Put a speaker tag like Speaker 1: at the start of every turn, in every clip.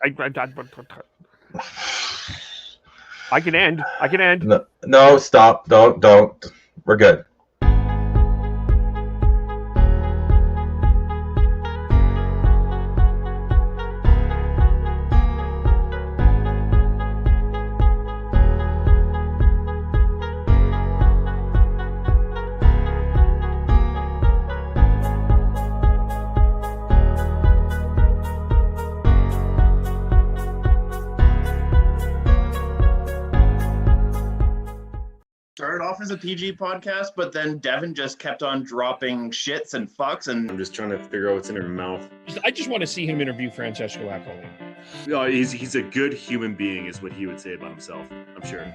Speaker 1: I can end.
Speaker 2: No, stop. Don't. We're good.
Speaker 3: As a PG podcast, but then Devin just kept on dropping shits and fucks, and
Speaker 4: I'm just trying to figure out what's in her mouth.
Speaker 1: I just want to see him interview Francesco Accoli.
Speaker 4: No, he's a good human being, is what he would say about himself, I'm sure.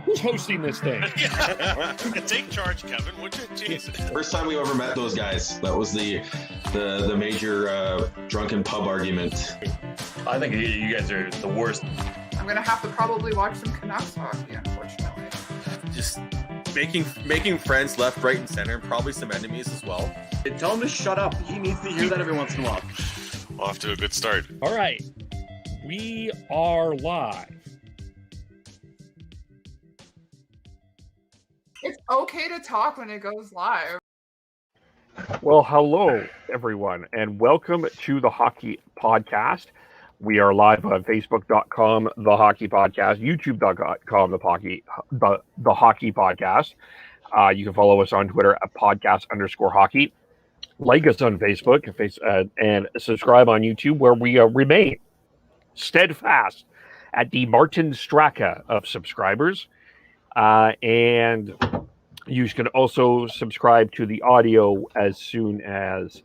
Speaker 1: Who's hosting this thing?
Speaker 5: Take charge, Kevin, would you? Jesus.
Speaker 6: First time we ever met those guys. That was the major drunken pub argument.
Speaker 4: I think you guys are the worst.
Speaker 7: I'm gonna have to probably watch some Canucks hockey, unfortunately.
Speaker 8: Just making friends left, right, and center, and probably some enemies as well.
Speaker 4: Tell him to shut up. He needs to hear that every once in a while.
Speaker 5: Off to a good start.
Speaker 1: All right. We are live.
Speaker 7: It's okay to talk when it goes live.
Speaker 1: Well, hello, everyone, and welcome to the Hockey Podcast. We are live on Facebook.com, The Hockey Podcast, YouTube.com, The Hockey Podcast. You can follow us on Twitter at podcast_hockey. Like us on Facebook and subscribe on YouTube, where we remain steadfast at the Martin Straka of subscribers. And you can also subscribe to the audio as soon as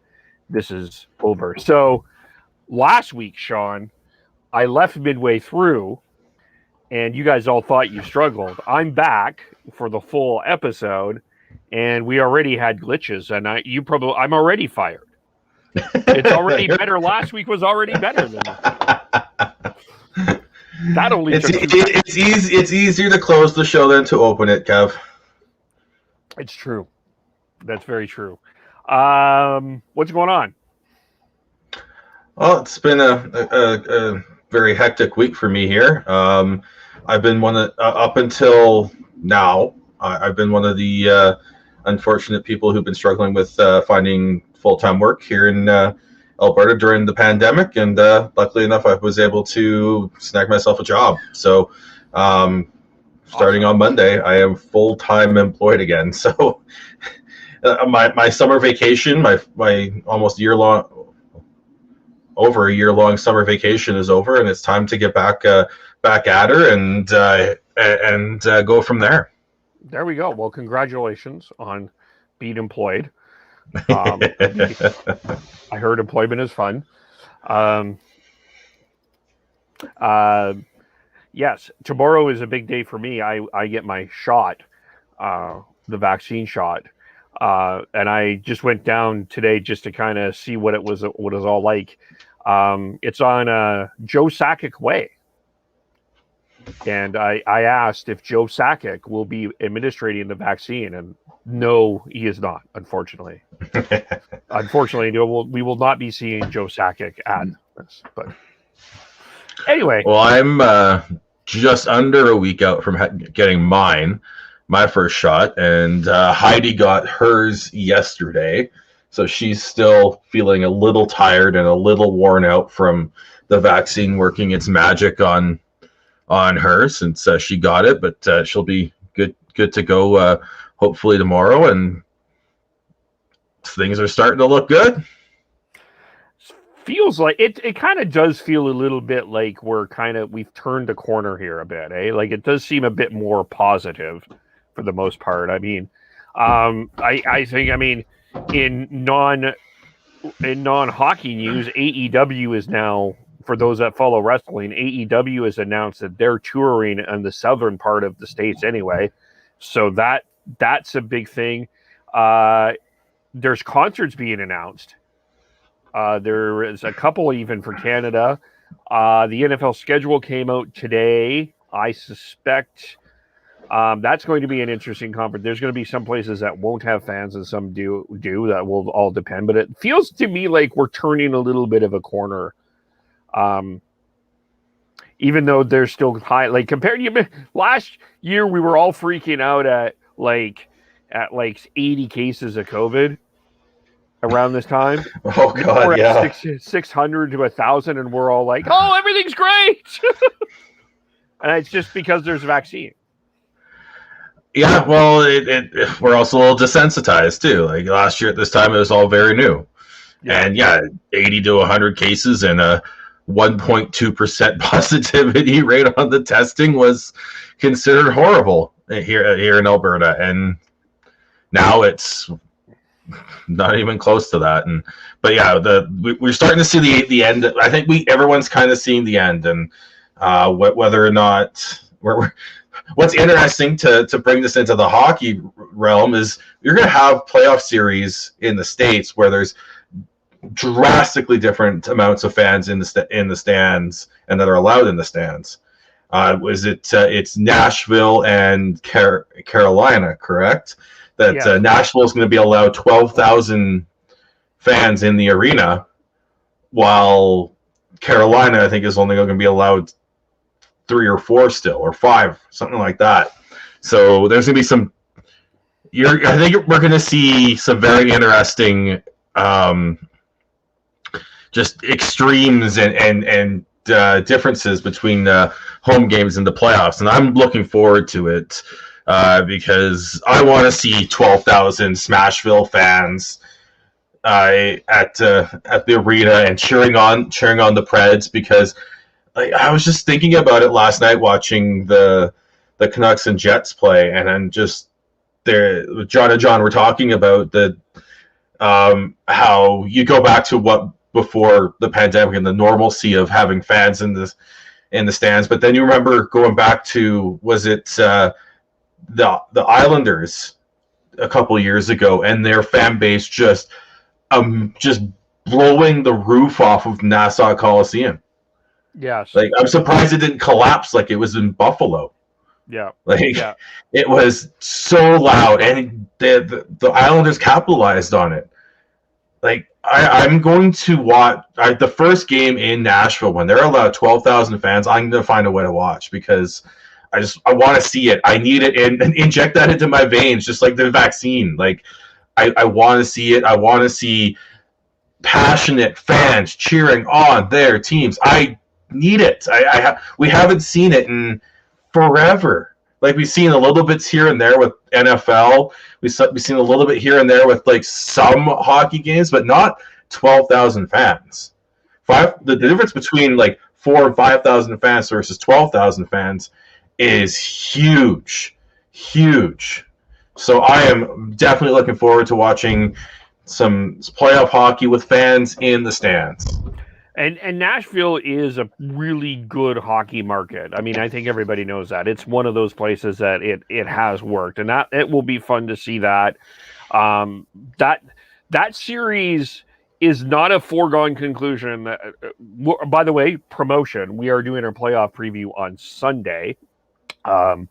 Speaker 1: this is over. So, last week, Sean, I left midway through, and you guys all thought you struggled. I'm back for the full episode, and we already had glitches, and I'm already fired. It's already better. Last week was already better than that. That only
Speaker 2: it's easier to close the show than to open it, Kev.
Speaker 1: It's true. That's very true. What's going on?
Speaker 2: Well, it's been a very hectic week for me here. I've been up until now, I've been one of the unfortunate people who've been struggling with finding full-time work here in Alberta during the pandemic, and luckily enough, I was able to snag myself a job. So starting on Monday, I am full-time employed again. So my summer vacation, my almost over a year-long summer vacation is over, and it's time to get back at her and go from there.
Speaker 1: There we go. Well, congratulations on being employed. I heard employment is fun. Yes, tomorrow is a big day for me. I get my shot, the vaccine shot, and I just went down today just to kind of see what it was all like. It's on Joe Sakic Way. And I asked if Joe Sakic will be administrating the vaccine, and no, he is not, unfortunately. Unfortunately, we will not be seeing Joe Sakic at this. But anyway.
Speaker 2: Well, I'm just under a week out from getting my first shot, and Heidi got hers yesterday. So she's still feeling a little tired and a little worn out from the vaccine working its magic on her since she got it, but she'll be good to go hopefully tomorrow, and things are starting to look good.
Speaker 1: Feels like it kind of does feel a little bit like we've turned a corner here a bit, eh? Like it does seem a bit more positive for the most part. I mean, I think in non-hockey news, AEW is now, for those that follow wrestling, AEW has announced that they're touring in the southern part of the States anyway. So that's a big thing. There's concerts being announced. There is a couple even for Canada. The NFL schedule came out today. I suspect that's going to be an interesting conference. There's going to be some places that won't have fans and some do. That will all depend. But it feels to me like we're turning a little bit of a corner even though they're still high. Like compared to last year, we were all freaking out at 80 cases of COVID around this time.
Speaker 2: Oh God,
Speaker 1: we're
Speaker 2: yeah.
Speaker 1: at 600 to 1,000, and we're all like, "Oh, everything's great," and it's just because there's a vaccine.
Speaker 2: Yeah, well, we're also a little desensitized too. Like last year at this time, it was all very new, and 80 to 100 cases and a 1.2% positivity rate on the testing was considered horrible here in Alberta, and now it's not even close to that. But we're starting to see the end. I think everyone's kind of seeing the end, and whether or not what's interesting to bring this into the hockey realm is you're going to have playoff series in the States where there's drastically different amounts of fans in the stands and that are allowed in the stands. It's Nashville and Carolina, correct? That Nashville is going to be allowed 12,000 fans in the arena, while Carolina, I think, is only going to be allowed 3 or 4 still, or 5, something like that. So there's going to be some. I think we're going to see some very interesting, just extremes and differences between home games and the playoffs, and I'm looking forward to it. Because I want to see 12,000 Smashville fans at the arena and cheering on the Preds, because I was just thinking about it last night watching the Canucks and Jets play, and I'm just there. John and John were talking about how you go back to what before the pandemic and the normalcy of having fans in the stands, but then you remember going back to the Islanders a couple years ago, and their fan base just blowing the roof off of Nassau Coliseum.
Speaker 1: Yes.
Speaker 2: Like, I'm surprised it didn't collapse like it was in Buffalo.
Speaker 1: Yeah.
Speaker 2: It was so loud, and the Islanders capitalized on it. Like, I'm going to watch the first game in Nashville when they're allowed 12,000 fans. I'm going to find a way to watch, because I want to see it. I need it and inject that into my veins, just like the vaccine. Like, I want to see it. I want to see passionate fans cheering on their teams. I need it. We haven't seen it in forever. Like, we've seen a little bits here and there with NFL. We've seen a little bit here and there with like some hockey games, but not 12,000 fans. The difference between like 4,000 and 5,000 fans versus 12,000 fans is huge. So I am definitely looking forward to watching some playoff hockey with fans in the stands.
Speaker 1: And Nashville is a really good hockey market. I mean, I think everybody knows that. It's one of those places that it has worked, and that it will be fun to see that. That series is not a foregone conclusion. By the way, promotion. We are doing our playoff preview on Sunday. And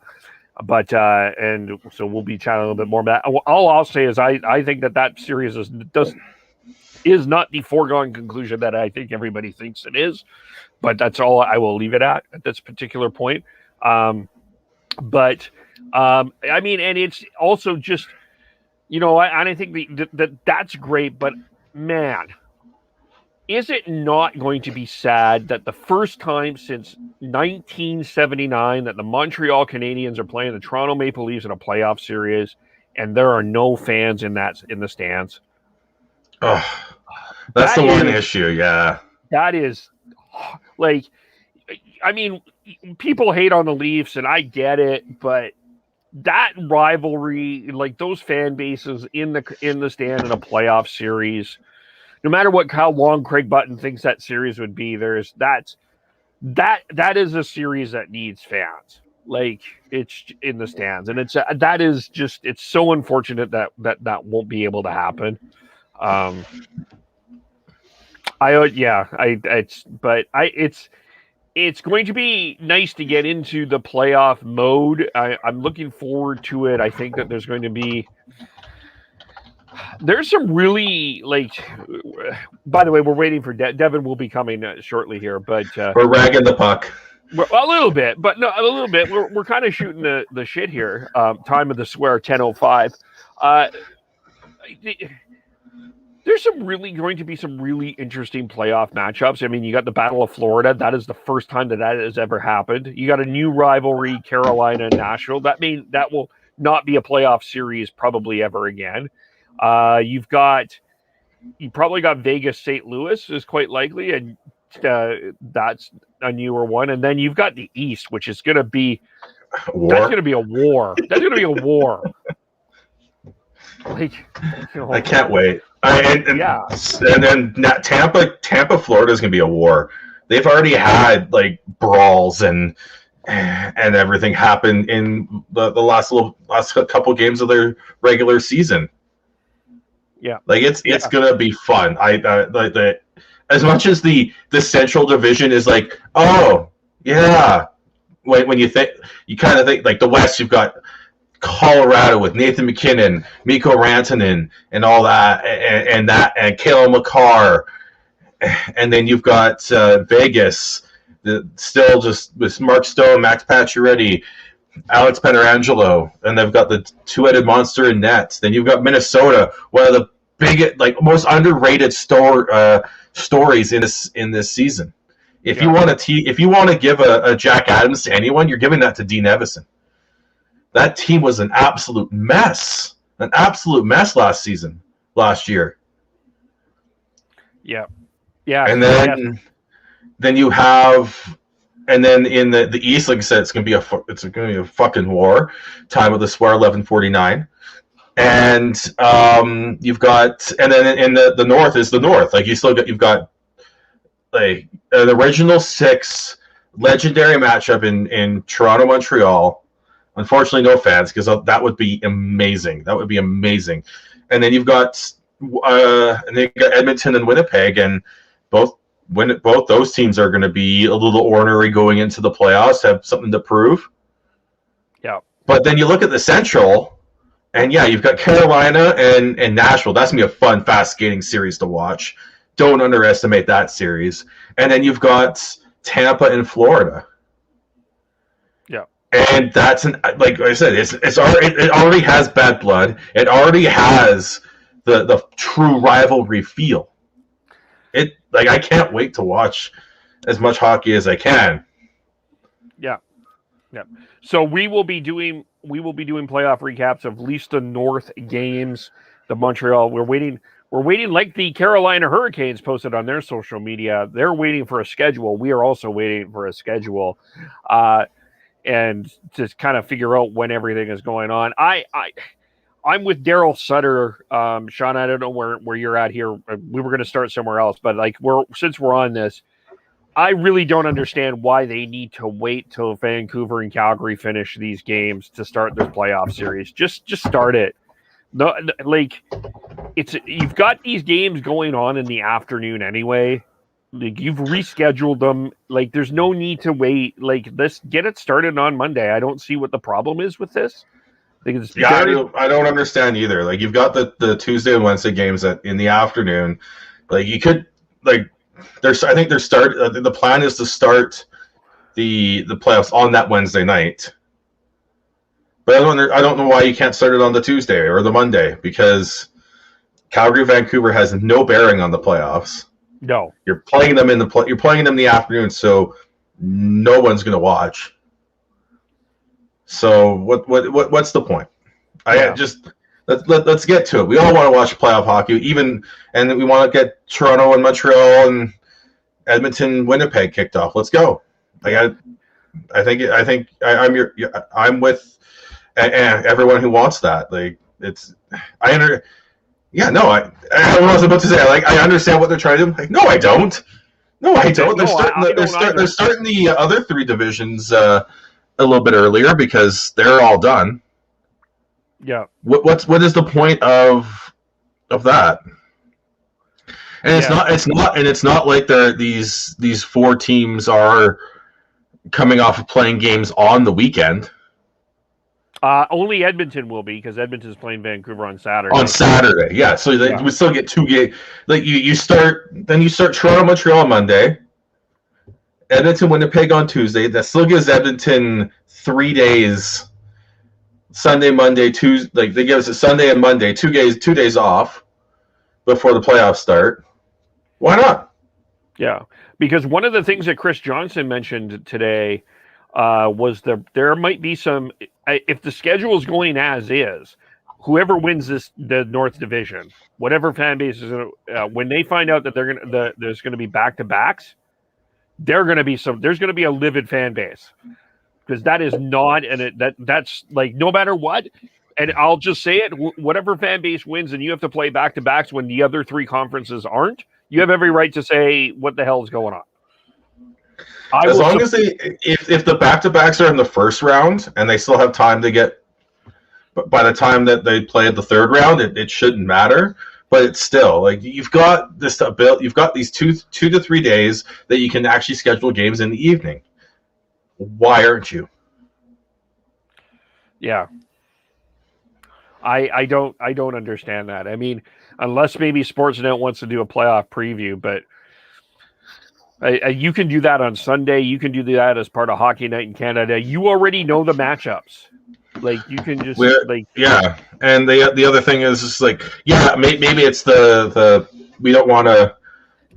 Speaker 1: so we'll be chatting a little bit more about that. All I'll say is I think that series is not the foregone conclusion that I think everybody thinks it is, but that's all I will leave it at this particular point. I mean, and it's also just, I think that's great, but man, is it not going to be sad that the first time since 1979 that the Montreal Canadiens are playing the Toronto Maple Leafs in a playoff series, and there are no fans in the stands?
Speaker 2: Oh, that's the one issue. Yeah,
Speaker 1: that is like, I mean, people hate on the Leafs, and I get it, but that rivalry, like those fan bases in the stand in a playoff series, no matter how long Craig Button thinks that series would be, that is a series that needs fans. Like, it's in the stands, and it's so unfortunate that won't be able to happen. It's going to be nice to get into the playoff mode. I'm looking forward to it. I think that there's some really, like, by the way, we're waiting for Devin will be coming shortly here, but
Speaker 2: we're ragging the puck.
Speaker 1: A little bit, but no, a little bit. We're kind of shooting the shit here. Time of the swear, 10:05. There's going to be some really interesting playoff matchups. I mean, you got the Battle of Florida. That is the first time that has ever happened. You got a new rivalry, Carolina and Nashville. That will not be a playoff series probably ever again. You probably got Vegas, St. Louis is quite likely, and that's a newer one. And then you've got the East, which is going to be war. That's going to be a war. That's going to be a war. Like,
Speaker 2: I can't wait. And then Tampa, Florida is going to be a war. They've already had like brawls and everything happen in the last couple games of their regular season.
Speaker 1: Yeah,
Speaker 2: like it's gonna be fun. As much as the Central Division is like, oh yeah, when you kind of think like the West, you've got Colorado with Nathan McKinnon, Mikko Rantanen, and all that, and Cale Makar, and then you've got Vegas, still just with Mark Stone, Max Pacioretty, Alex Pietrangelo, and they've got the two-headed monster in net. Then you've got Minnesota, one of the biggest, like most underrated stories in this season. If you want to give a Jack Adams to anyone, you're giving that to Dean Evison. That team was an absolute mess last year.
Speaker 1: Yeah.
Speaker 2: And then you have, and then in the East, like I said, it's gonna be a fucking war. Time of the swear, 11:49, and you've got, and then in the North is the North. Like you've got like an original 6 legendary matchup in Toronto, Montreal. Unfortunately, no fans, because that would be amazing. And then you've got Edmonton and Winnipeg, and both those teams are going to be a little ornery going into the playoffs, have something to prove.
Speaker 1: Yeah.
Speaker 2: But then you look at the Central, and you've got Carolina and Nashville. That's going to be a fun, fast skating series to watch. Don't underestimate that series. And then you've got Tampa and Florida. And that's like I said, it already has bad blood. It already has the true rivalry feel. I can't wait to watch as much hockey as I can.
Speaker 1: Yeah. So we will be doing playoff recaps of at least the North games. The Montreal, we're waiting like the Carolina Hurricanes posted on their social media. They're waiting for a schedule. We are also waiting for a schedule. And to kind of figure out when everything is going on. I'm with Daryl Sutter. Sean, I don't know where you're at here. We were going to start somewhere else, but since we're on this, I really don't understand why they need to wait till Vancouver and Calgary finish these games to start this playoff series. Just start it. No, you've got these games going on in the afternoon anyway. Like, you've rescheduled them. Like, there's no need to wait. Like, let's get it started on Monday. I don't see what the problem is with this. I
Speaker 2: don't understand either. Like, you've got the Tuesday and Wednesday games in the afternoon. Like, you could the plan is to start the playoffs on that Wednesday night. But I don't know why you can't start it on the Tuesday or the Monday, because Calgary Vancouver has no bearing on the playoffs.
Speaker 1: No,
Speaker 2: you're playing them in the afternoon, so no one's going to watch. So what's the point? Let's get to it. We all want to watch playoff hockey, and we want to get Toronto and Montreal and Edmonton, Winnipeg kicked off. Let's go. I'm with everyone who wants that. Like, I don't know what I was about to say. I understand what they're trying to do. Like, no, I don't. They're starting the other 3 divisions a little bit earlier because they're all done.
Speaker 1: Yeah.
Speaker 2: What is the point of that? And it's not like these 4 teams are coming off of playing games on the weekend.
Speaker 1: Only Edmonton will be, because Edmonton's playing Vancouver on Saturday.
Speaker 2: On Saturday, yeah. So we still get 2 games. Like you start Toronto, Montreal on Monday, Edmonton, Winnipeg on Tuesday. That still gives Edmonton 3 days. Sunday, Monday, Tuesday. Like they give us a Sunday and Monday, 2 days off before the playoffs start. Why not?
Speaker 1: Yeah, because one of the things that Chris Johnson mentioned today was there might be some, if the schedule is going as is, whoever wins the North Division, whatever fan base is, when they find out that there's going to be back-to-backs, there's going to be a livid fan base, because that is not, and that's like no matter what. And I'll just say it: whatever fan base wins, and you have to play back-to-backs when the other three conferences aren't, you have every right to say what the hell is going on.
Speaker 2: As long as if the back-to-backs are in the first round and they still have time to get, by the time that they play the third round, it shouldn't matter. But it's still like you've got this ability. You've got these 2 to 3 days that you can actually schedule games in the evening. Why aren't you?
Speaker 1: Yeah, I don't understand that. I mean, unless maybe Sportsnet wants to do a playoff preview, but you can do that on Sunday. You can do that as part of Hockey Night in Canada. You already know the matchups. Like you can just
Speaker 2: yeah. And the other thing is just like maybe it's the we don't want to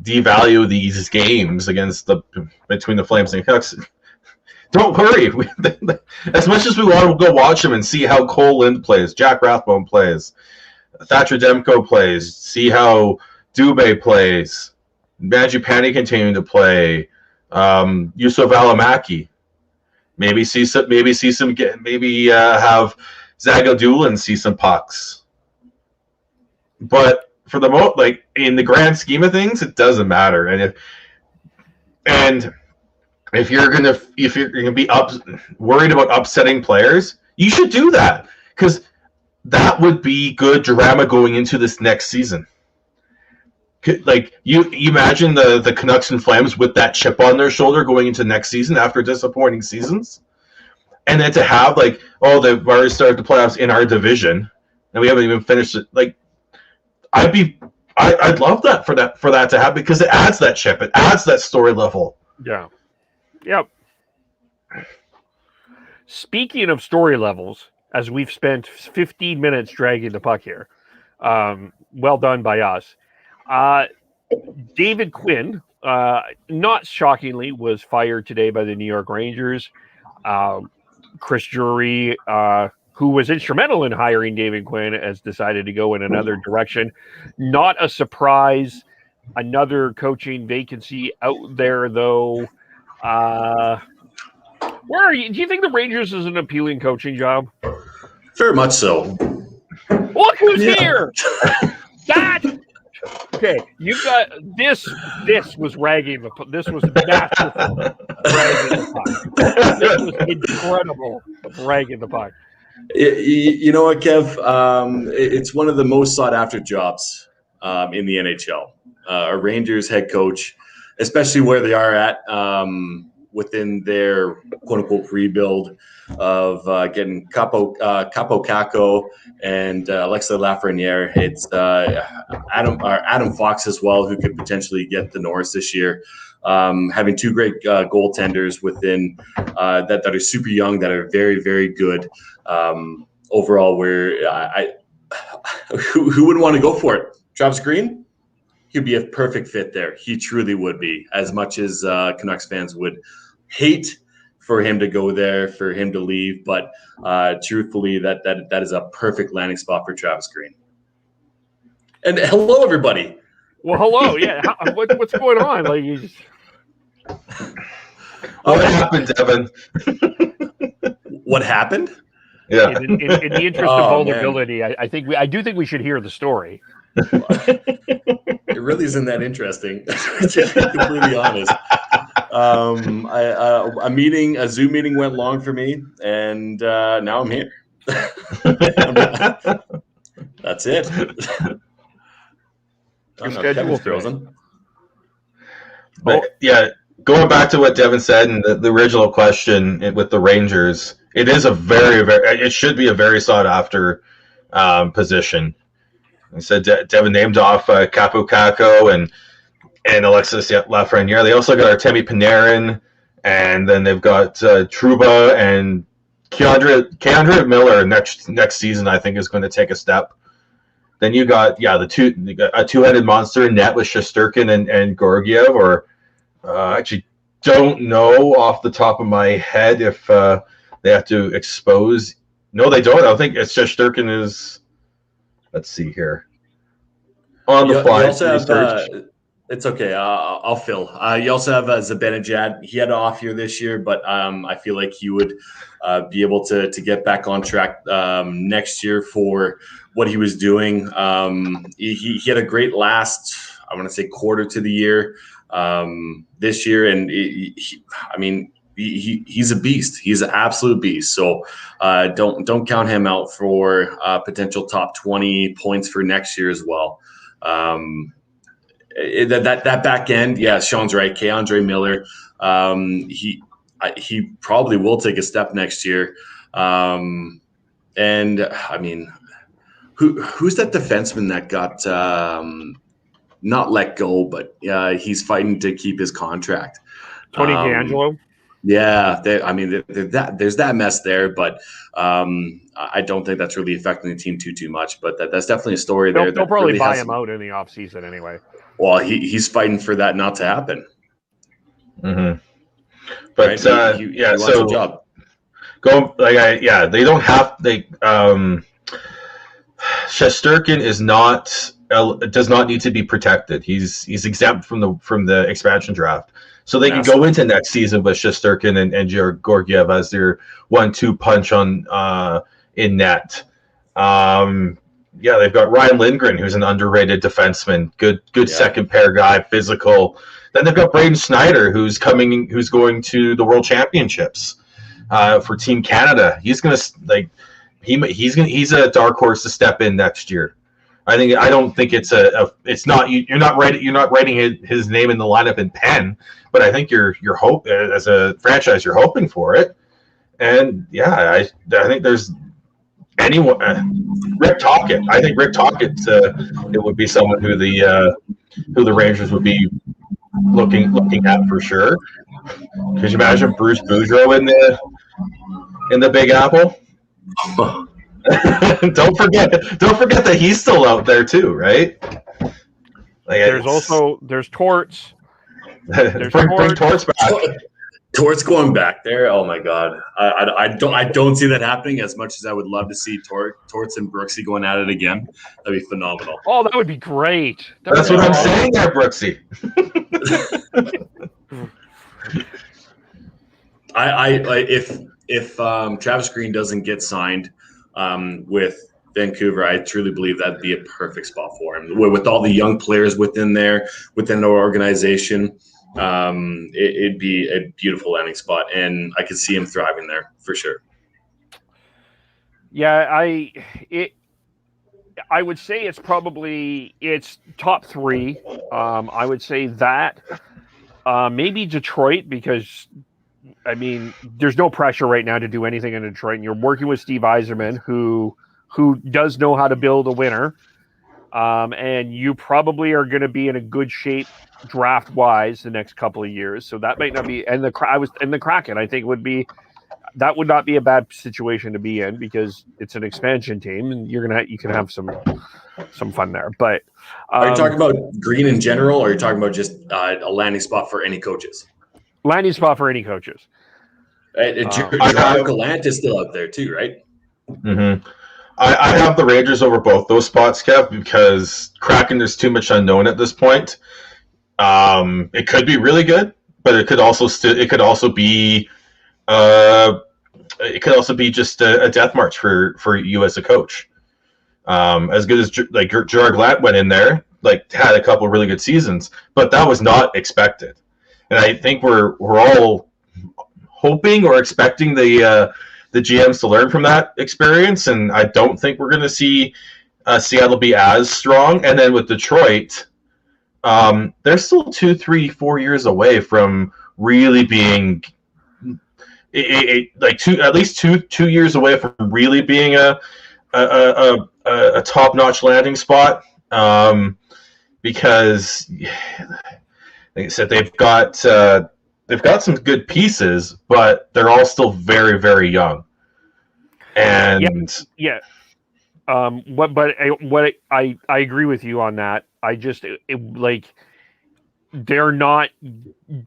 Speaker 2: devalue these games between the Flames and Canucks. Don't worry. As much as we want to go watch them and see how Cole Lind plays, Jack Rathbone plays, Thatcher Demko plays, see how Dubé plays, Mangiapane continuing to play, Yusuf Alamaki. Maybe have Zagadulin see some pucks. But for the most, like in the grand scheme of things, it doesn't matter. And if you're gonna be worried about upsetting players, you should do that, because that would be good drama going into this next season. Like you imagine the Canucks and Flames with that chip on their shoulder going into next season after disappointing seasons, and then to have they've already started the playoffs in our division and we haven't even finished it. Like I'd love that for that to happen, because it adds that chip, it adds that story level.
Speaker 1: Yeah. Yep. Speaking of story levels, as we've spent 15 minutes dragging the puck here, well done by us. David Quinn, not shockingly, was fired today by the New York Rangers. Chris Drury, who was instrumental in hiring David Quinn, has decided to go in another direction. Not a surprise. Another coaching vacancy out there, though. Where are you? Do you think the Rangers is an appealing coaching job?
Speaker 9: Very much so.
Speaker 1: Look who's here! Okay, you've got this. This was ragging this was masterful ragging the puck. This was incredible ragging the puck.
Speaker 9: You know what, Kev? It's one of the most sought after jobs in the NHL. A Rangers head coach, especially where they are at within their quote unquote rebuild of getting Capo Caco and Alexa Lafreniere. It's Adam Fox as well, who could potentially get the Norris this year. Having two great goaltenders within that are super young, that are very, very good. Overall, who wouldn't want to go for it? Travis Green? He'd be a perfect fit there. He truly would be, as much as Canucks fans would hate for him to go there, for him to leave. But truthfully, that is a perfect landing spot for Travis Green. And hello, everybody.
Speaker 1: Well, hello. Yeah. What's going on? Like, you just...
Speaker 2: What happened, Devin?
Speaker 9: What happened?
Speaker 2: Yeah.
Speaker 1: In the interest of vulnerability, I do think we should hear the story.
Speaker 9: It really isn't that interesting, to be completely honest. A Zoom meeting went long for me, and now I'm here. That's it.
Speaker 1: Your schedule's frozen.
Speaker 2: But yeah, going back to what Devin said and the original question with the Rangers, it is it should be a very sought after position. I said Devin named off Capo Caco, and and Alexis Lafreniere. They also got Artemi Panarin, and then they've got Trouba and Keandre Miller next season. I think is going to take a step. Then you got a two-headed monster in net with Shesterkin and Georgiev, or actually don't know off the top of my head if they have to expose. No, they don't. I don't think it's Shesterkin is. Let's see here. On the fly.
Speaker 9: It's okay. I'll fill. You also have Zibanejad. He had an off year this year, but I feel like he would be able to get back on track next year for what he was doing. He had a great last, I want to say, quarter to the year this year, and he's a beast. He's an absolute beast. So don't count him out for potential top 20 points for next year as well. That back end, yeah, Sean's right. Keandre Miller, he probably will take a step next year. And I mean, who's that defenseman that got not let go, but he's fighting to keep his contract?
Speaker 1: Tony DeAngelo.
Speaker 9: Yeah, there's that mess there, but I don't think that's really affecting the team too much. But that's definitely a story there.
Speaker 1: They'll probably really buy him out in the offseason anyway.
Speaker 9: Well, he's fighting for that not to happen.
Speaker 2: Mm-hmm. But
Speaker 9: right? He wants a job.
Speaker 2: They don't have Shesterkin does not need to be protected. He's exempt from the expansion draft. So they can go into next season with Shesterkin and Georgiev as their 1-2 punch on in net. They've got Ryan Lindgren, who's an underrated defenseman, good second pair guy, physical. Then they've got Braden Snyder, who's going to the World Championships for Team Canada. He's a dark horse to step in next year. I don't think you're not writing his name in the lineup in pen, but I think you're hope as a franchise you're hoping for it. And I think there's anyone. Rick Tocchet. I think Rick Tocchet it would be someone who the Rangers would be looking at for sure. Could you imagine Bruce Boudreau in the Big Apple? Don't forget that he's still out there too, right?
Speaker 1: There's Torts.
Speaker 2: Bring Torts back.
Speaker 9: Torts going back there. Oh my God, I don't see that happening. As much as I would love to see Torts and Brooksy going at it again, that'd be phenomenal.
Speaker 1: Oh, that would be great.
Speaker 2: That's what I'm saying there, Brooksy.
Speaker 9: If Travis Green doesn't get signed with Vancouver, I truly believe that'd be a perfect spot for him. With all the young players within our organization, it'd be a beautiful landing spot, and I could see him thriving there for sure.
Speaker 1: Yeah, I would say it's top 3. I would say that maybe Detroit, because I mean, there's no pressure right now to do anything in Detroit, and you're working with Steve Yzerman, who does know how to build a winner, and you probably are going to be in a good shape draft-wise the next couple of years. So that might not be, and the Kraken, I think would not be a bad situation to be in, because it's an expansion team, and you can have some fun there. But
Speaker 9: are you talking about Green in general, or are you talking about just a landing spot for any coaches?
Speaker 1: Landing spot for any coaches.
Speaker 9: Gerard Gallant is still out there too, right?
Speaker 2: Mm-hmm. I have the Rangers over both those spots, Kev, because Kraken, there's too much unknown at this point. It could be really good, but it could also be just a death march for you as a coach. As good as Gerard Gallant went in there, had a couple of really good seasons, but that was not expected. And I think we're all hoping or expecting the GMs to learn from that experience, and I don't think we're going to see Seattle be as strong. And then with Detroit, they're still 2, 3, 4 years away from really being at least two years away from really being a top-notch landing spot, because like I said, they've got some good pieces, but they're all still very, very young. And
Speaker 1: yeah. I agree with you on that.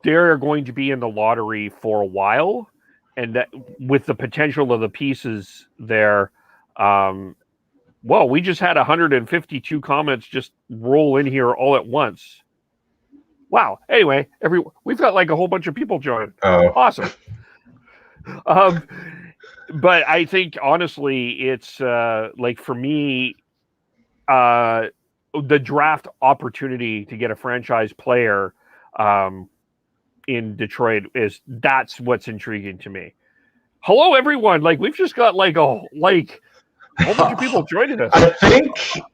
Speaker 1: They're going to be in the lottery for a while, and that with the potential of the pieces there. Well, we just had 152 comments just roll in here all at once. Wow. Anyway, we've got like a whole bunch of people join.
Speaker 2: Oh,
Speaker 1: Awesome. But I think honestly, it's like for me, the draft opportunity to get a franchise player in Detroit that's what's intriguing to me. Hello, everyone! Like we've just got like a whole bunch of people joining us.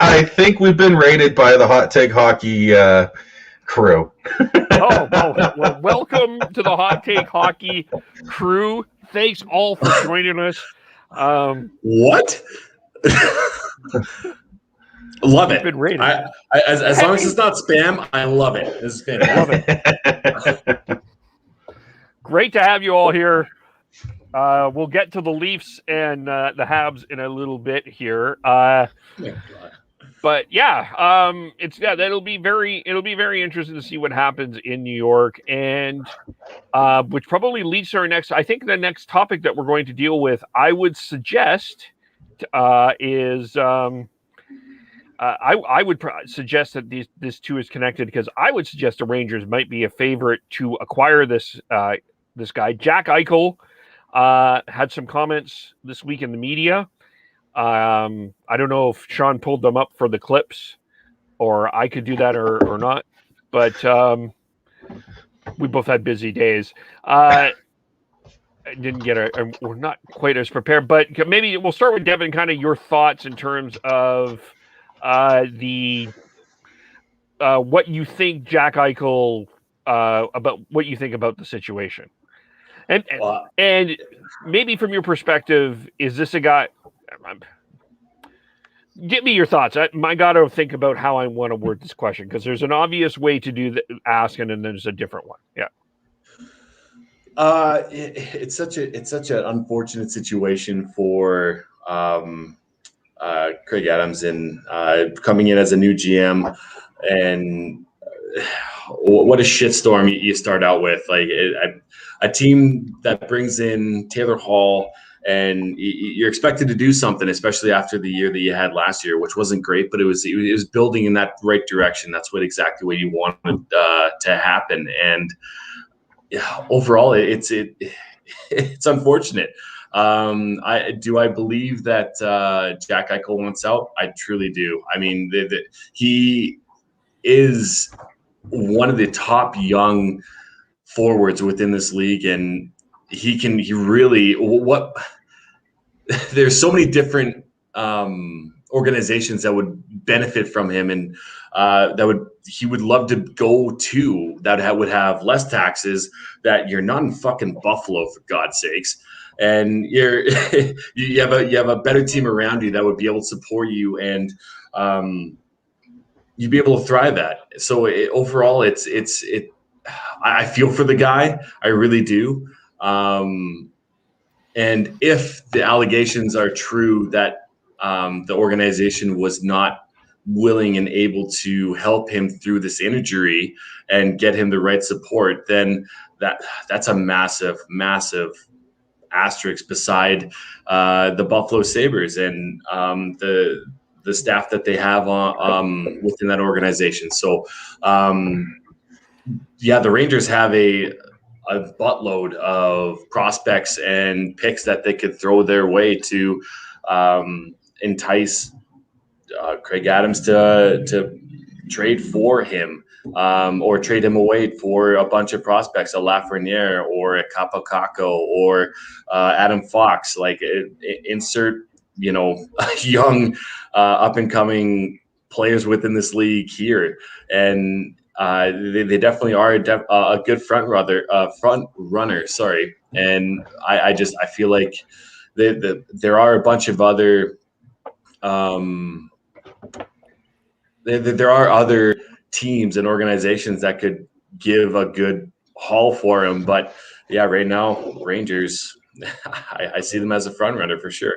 Speaker 2: I think we've been rated by the Hot Take Hockey crew.
Speaker 1: Well, welcome to the Hot Take Hockey crew. Thanks all for joining us.
Speaker 9: What? Love it.
Speaker 1: Been rated.
Speaker 9: As long as it's not spam, I love it. This is fantastic.
Speaker 1: Love it. Great to have you all here. We'll get to the Leafs and the Habs in a little bit here. But yeah, it'll be very interesting to see what happens in New York, and which probably leads to our next. I think the next topic that we're going to deal with, I would suggest, is I would suggest that this two is connected, because I would suggest the Rangers might be a favorite to acquire this guy, Jack Eichel. Had some comments this week in the media. I don't know if Sean pulled them up for the clips, or I could do that or not, but we both had busy days. I didn't we're not quite as prepared, but maybe we'll start with Devin, kind of your thoughts in terms of what you think Jack Eichel, about what you think about the situation. And maybe from your perspective, is this a guy? Give me your thoughts. I got to think about how I want to word this question, because there's an obvious way to do the ask, and then there's a different one. Yeah.
Speaker 9: It's such an unfortunate situation for Craig Adams and coming in as a new GM, and what a shitstorm you start out with. Like a team that brings in Taylor Hall, and you're expected to do something, especially after the year that you had last year, which wasn't great, but it was building in that right direction. That's exactly what you wanted to happen. And yeah, overall, it's unfortunate. I believe that Jack Eichel wants out. I truly do. I mean, he is one of the top young forwards within this league, and there's so many different organizations that would benefit from him, and he would love to go to that would have less taxes, that you're not in fucking Buffalo, for God's sakes, and you have a better team around you that would be able to support you, and you'd be able to thrive at. So overall, I feel for the guy, I really do. And if the allegations are true that the organization was not willing and able to help him through this injury and get him the right support, then that's a massive, massive asterisk beside the Buffalo Sabres and the staff that they have within that organization. So, the Rangers have a buttload of prospects and picks that they could throw their way to entice Craig Adams to trade for him, or trade him away for a bunch of prospects, a Lafreniere or a Capocacco or Adam Fox. Like insert, young up and coming players within this league here, and they definitely are a good front runner. Sorry, and I feel like there are a bunch of other there are other teams and organizations that could give a good haul for him. But yeah, right now, Rangers, I see them as a front runner for sure.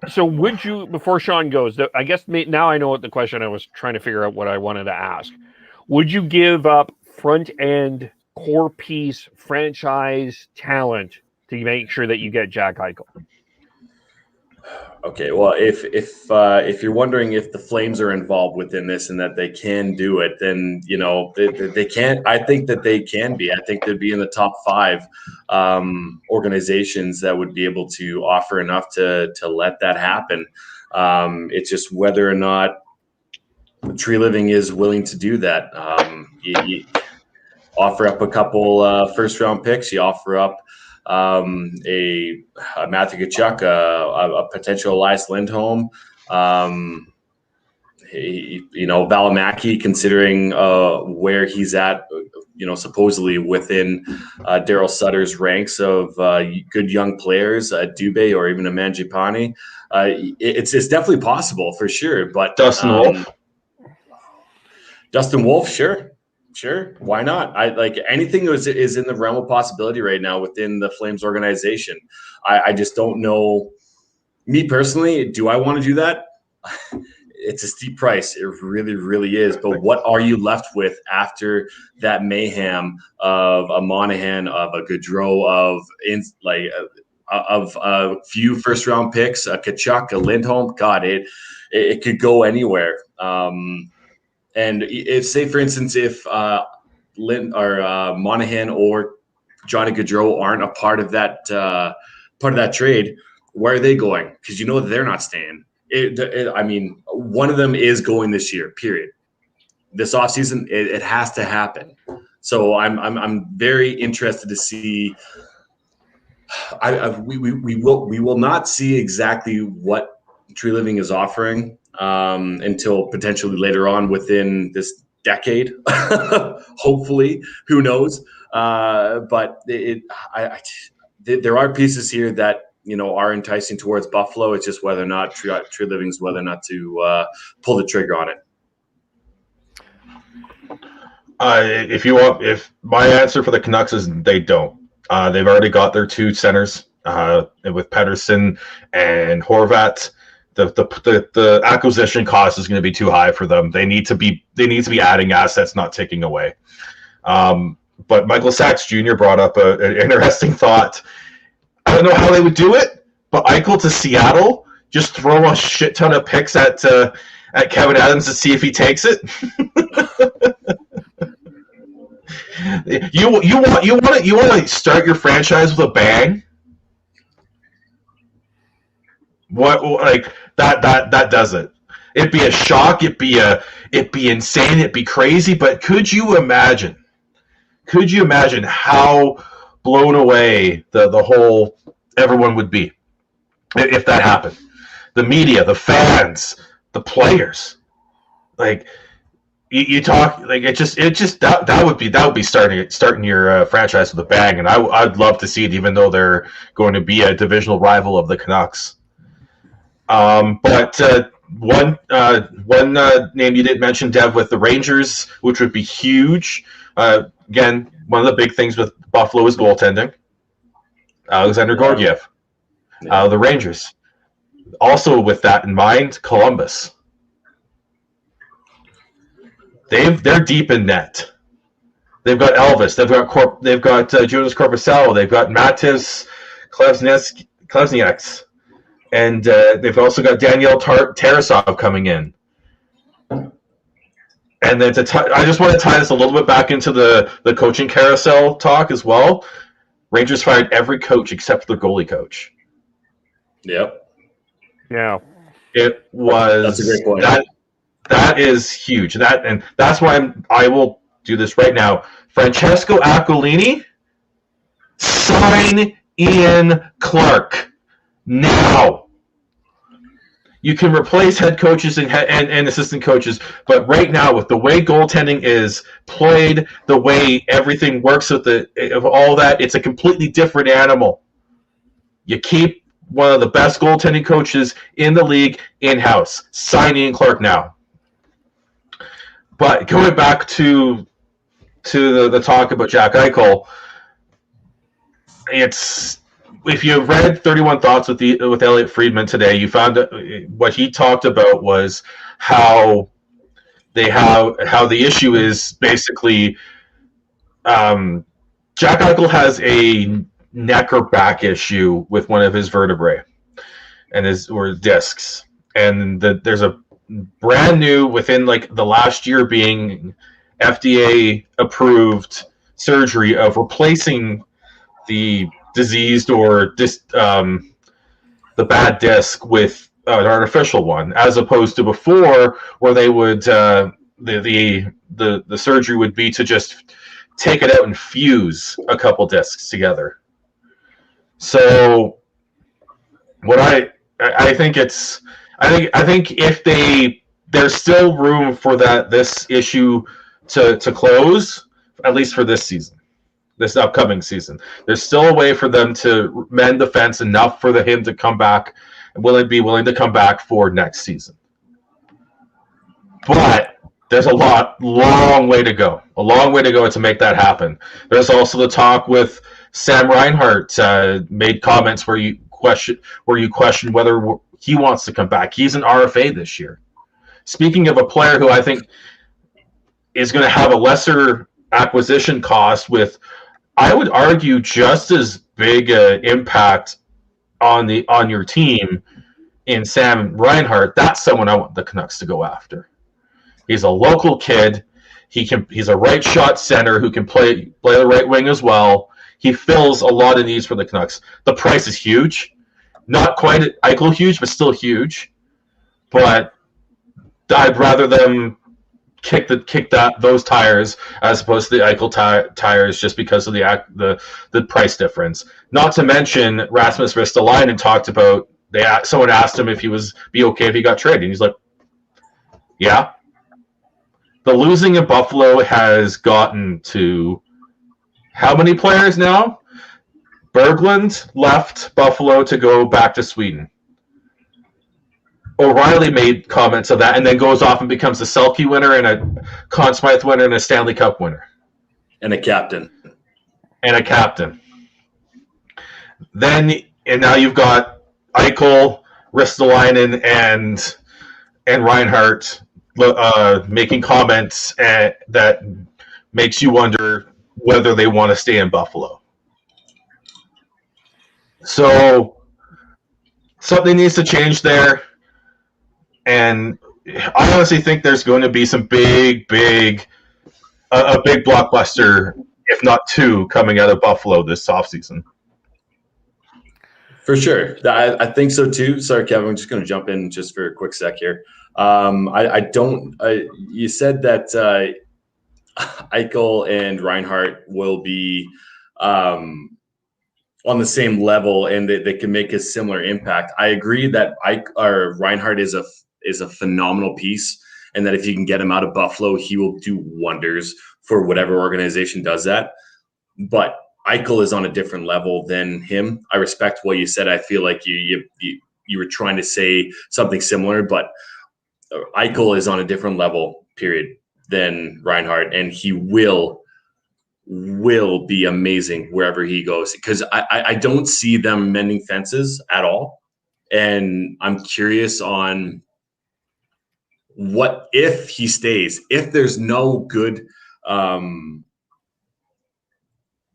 Speaker 1: So would you, before Sean goes, I guess now I know what the question I was trying to figure out what I wanted to ask. Would you give up front end core piece franchise talent to make sure that you get Jack Eichel?
Speaker 9: Okay, well, if you're wondering if the Flames are involved within this and that they can do it, then they can't. I think that they can be. I think they'd be in the top 5 organizations that would be able to offer enough to let that happen. It's just whether or not Tree Living is willing to do that. You offer up a couple first round picks. You offer up a Matthew Tkachuk, a potential Elias Lindholm, Valimaki, considering where he's at, supposedly within Daryl Sutter's ranks of good young players, Dubé or even a Mangiapane. It's definitely possible for sure. But Dustin Wolf, Sure. Why not? I like anything that is in the realm of possibility right now within the Flames organization. I just don't know. Me personally, do I want to do that? It's a steep price. It really, really is. But what are you left with after that mayhem of a Monahan, of a Gaudreau, of a few first round picks, a Tkachuk, a Lindholm? God, it could go anywhere. And if, say, for instance, if Monahan or Johnny Gaudreau aren't a part of that trade, where are they going? Because they're not staying. One of them is going this year. Period. This offseason, it has to happen. So I'm very interested to see. We will not see exactly what Tree Living is offering until potentially later on within this decade. Hopefully, who knows? But there are pieces here that are enticing towards Buffalo. It's just whether or not Tree Living's whether or not to pull the trigger on it.
Speaker 2: If my answer for the Canucks is they don't. They've already got their 2 centers with Pettersson and Horvat. The acquisition cost is going to be too high for them. They need to be adding assets, not taking away. But Michael Sachs Jr. brought up an interesting thought. I don't know how they would do it, but Eichel to Seattle, just throw a shit ton of picks at Kevin Adams to see if he takes it. You want to start your franchise with a bang? What like that does it? It'd be a shock. It'd be insane. It'd be crazy. But could you imagine how blown away the whole everyone would be if that happened? The media, the fans, the players, like you talk like it just that would be starting your franchise with a bang, and I'd love to see it, even though they're going to be a divisional rival of the Canucks. But one name you didn't mention, Dev, with the Rangers, which would be huge. Again, one of the big things with Buffalo is goaltending. Alexander Georgiev. The Rangers. Also, with that in mind, Columbus. They're deep in net. They've got Elvis. They've got Jonas Corposalo. They've got Matis Klesniaks. And they've also got Daniel Tarasov coming in. And then I just want to tie this a little bit back into the coaching carousel talk as well. Rangers fired every coach except their goalie coach.
Speaker 9: Yep.
Speaker 1: Yeah.
Speaker 2: It was.
Speaker 9: That's a great point.
Speaker 2: That is huge. And that's why I will do this right now. Francesco Aquilini, sign Ian Clark now. You can replace head coaches and assistant coaches, but right now, with the way goaltending is played, the way everything works of all that, it's a completely different animal. You keep one of the best goaltending coaches in the league in-house. Sign Ian Clark now. But going back to to the talk about Jack Eichel, it's if you read 31 Thoughts with Elliot Friedman today, you found what he talked about was how the issue is basically Jack Eichel has a neck or back issue with one of his vertebrae and his discs, and there's a brand new within like the last year being FDA approved surgery of replacing the diseased or the bad disc with an artificial one, as opposed to before where they would the surgery would be to just take it out and fuse a couple discs together. So what I think if there's still room for this issue to close, at least for this season, this upcoming season. There's still a way for them to mend the fence enough for him to come back, be willing to come back for next season. But there's a long way to go. A long way to go to make that happen. There's also the talk with Sam Reinhart made comments where you question whether he wants to come back. He's an RFA this year. Speaking of a player who I think is going to have a lesser acquisition cost with, I would argue, just as big an impact on your team in Sam Reinhart, that's someone I want the Canucks to go after. He's a local kid. He's a right shot center who can play the right wing as well. He fills a lot of needs for the Canucks. The price is huge. Not quite Eichel huge, but still huge. But I'd rather them kick those tires as opposed to the Eichel tires, just because of the price difference. Not to mention Rasmus Ristolainen talked about someone asked him if he be okay if he got traded, and he's like, yeah. The losing in Buffalo has gotten to how many players now? Berglund left Buffalo to go back to Sweden. O'Reilly made comments of that and then goes off and becomes a Selke winner and a Conn Smythe winner and a Stanley Cup winner.
Speaker 9: And a captain.
Speaker 2: And now you've got Eichel, Ristolainen, and Reinhart making comments that makes you wonder whether they want to stay in Buffalo. So something needs to change there. And I honestly think there's going to be some big blockbuster, if not two, coming out of Buffalo this offseason.
Speaker 9: For sure. I think so too. Sorry, Kevin, I'm just going to jump in just for a quick sec here. You said that Eichel and Reinhart will be on the same level and they can make a similar impact. I agree that Reinhart is a phenomenal piece, and that if you can get him out of Buffalo, he will do wonders for whatever organization does that. But Eichel is on a different level than him. I respect what you said. I feel like you were trying to say something similar, but Eichel is on a different level, period, than Reinhart, and he will be amazing wherever he goes, because I don't see them mending fences at all. And I'm curious on what if he stays, if there's no good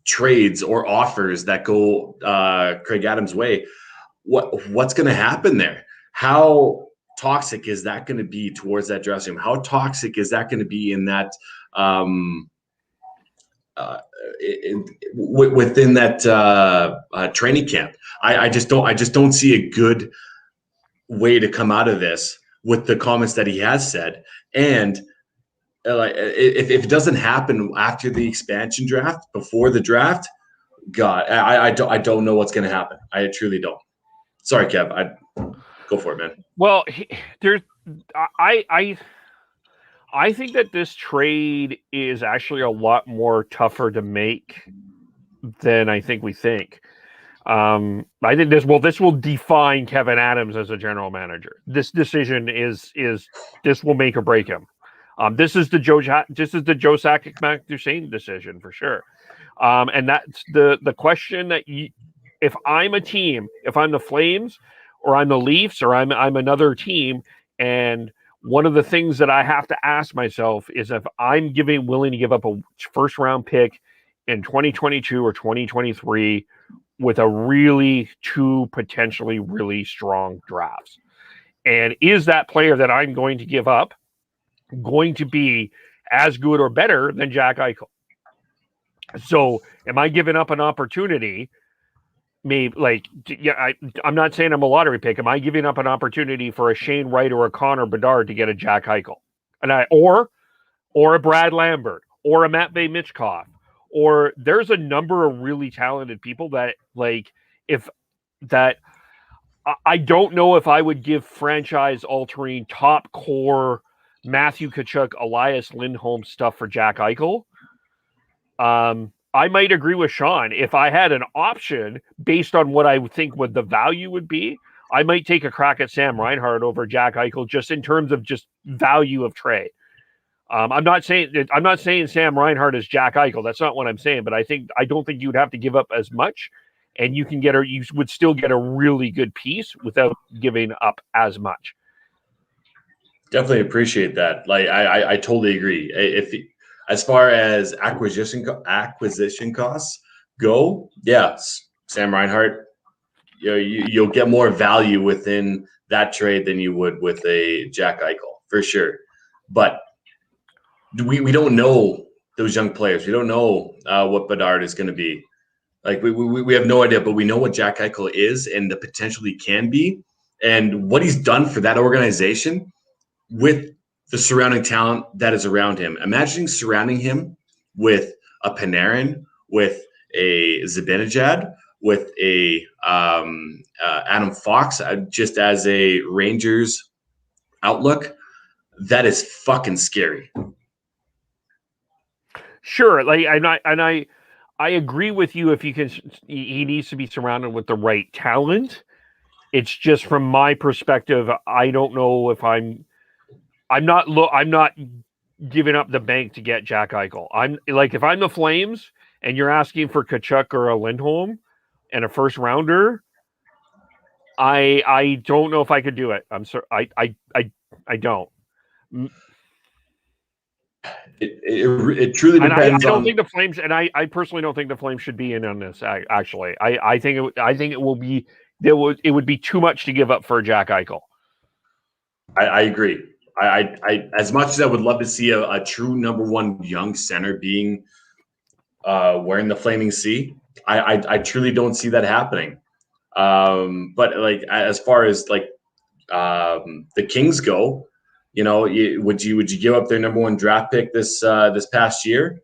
Speaker 9: trades or offers that go Craig Adams' way, what's going to happen there? How toxic is that going to be towards that dressing room? How toxic is that going to be in that within that training camp? I just don't see a good way to come out of this with the comments that he has said. And if it doesn't happen after the expansion draft, before the draft, God, I don't know what's going to happen. I truly don't. Sorry, Kev. Go for it, man.
Speaker 1: Well, I think that this trade is actually a lot more tougher to make than I think we think. I think this will define Kevin Adams as a general manager. This decision this will make or break him. This is the Joe Sakic Matt Duchene decision for sure. And that's the question that if I'm a team, if I'm the Flames or I'm the Leafs or I'm another team, and one of the things that I have to ask myself is if I'm willing to give up a first round pick in 2022 or 2023 with a really two potentially really strong drafts. And is that player that I'm going to give up going to be as good or better than Jack Eichel? So am I giving up an opportunity? Maybe I'm not saying I'm a lottery pick. Am I giving up an opportunity for a Shane Wright or a Connor Bedard to get a Jack Eichel? Or a Brad Lambert or a Matt Mitchkoff? Or there's a number of really talented people that I don't know if I would give franchise altering top core Matthew Tkachuk, Elias Lindholm stuff for Jack Eichel. I might agree with Sean. If I had an option based on what I would think what the value would be, I might take a crack at Sam Reinhart over Jack Eichel just in terms of just value of trade. I'm not saying Sam Reinhart is Jack Eichel. That's not what I'm saying. But I don't think you'd have to give up as much, and you would still get a really good piece without giving up as much.
Speaker 9: Definitely appreciate that. I totally agree. As far as acquisition costs go, yes, Sam Reinhart, you'll get more value within that trade than you would with a Jack Eichel for sure. But we don't know those young players. We don't know what Bedard is going to be. We have no idea, but we know what Jack Eichel is and the potential he can be, and what he's done for that organization with the surrounding talent that is around him. Imagining surrounding him with a Panarin, with a Zibanejad, with a Adam Fox, just as a Rangers outlook, that is fucking scary.
Speaker 1: Sure, I agree with you. If you can, he needs to be surrounded with the right talent. It's just from my perspective, I don't know if I'm not giving up the bank to get Jack Eichel. If I'm the Flames and you're asking for Tkachuk or a Lindholm and a first rounder, I don't know if I could do it. I'm sorry, I don't.
Speaker 9: It truly depends.
Speaker 1: I don't think the Flames, and I personally don't think the Flames should be in on this. Actually, I think it will be. It would be too much to give up for Jack Eichel.
Speaker 9: I agree. I as much as I would love to see a true number one young center being wearing the flaming C, I truly don't see that happening. But as far as the Kings go, would you give up their number one draft pick this past year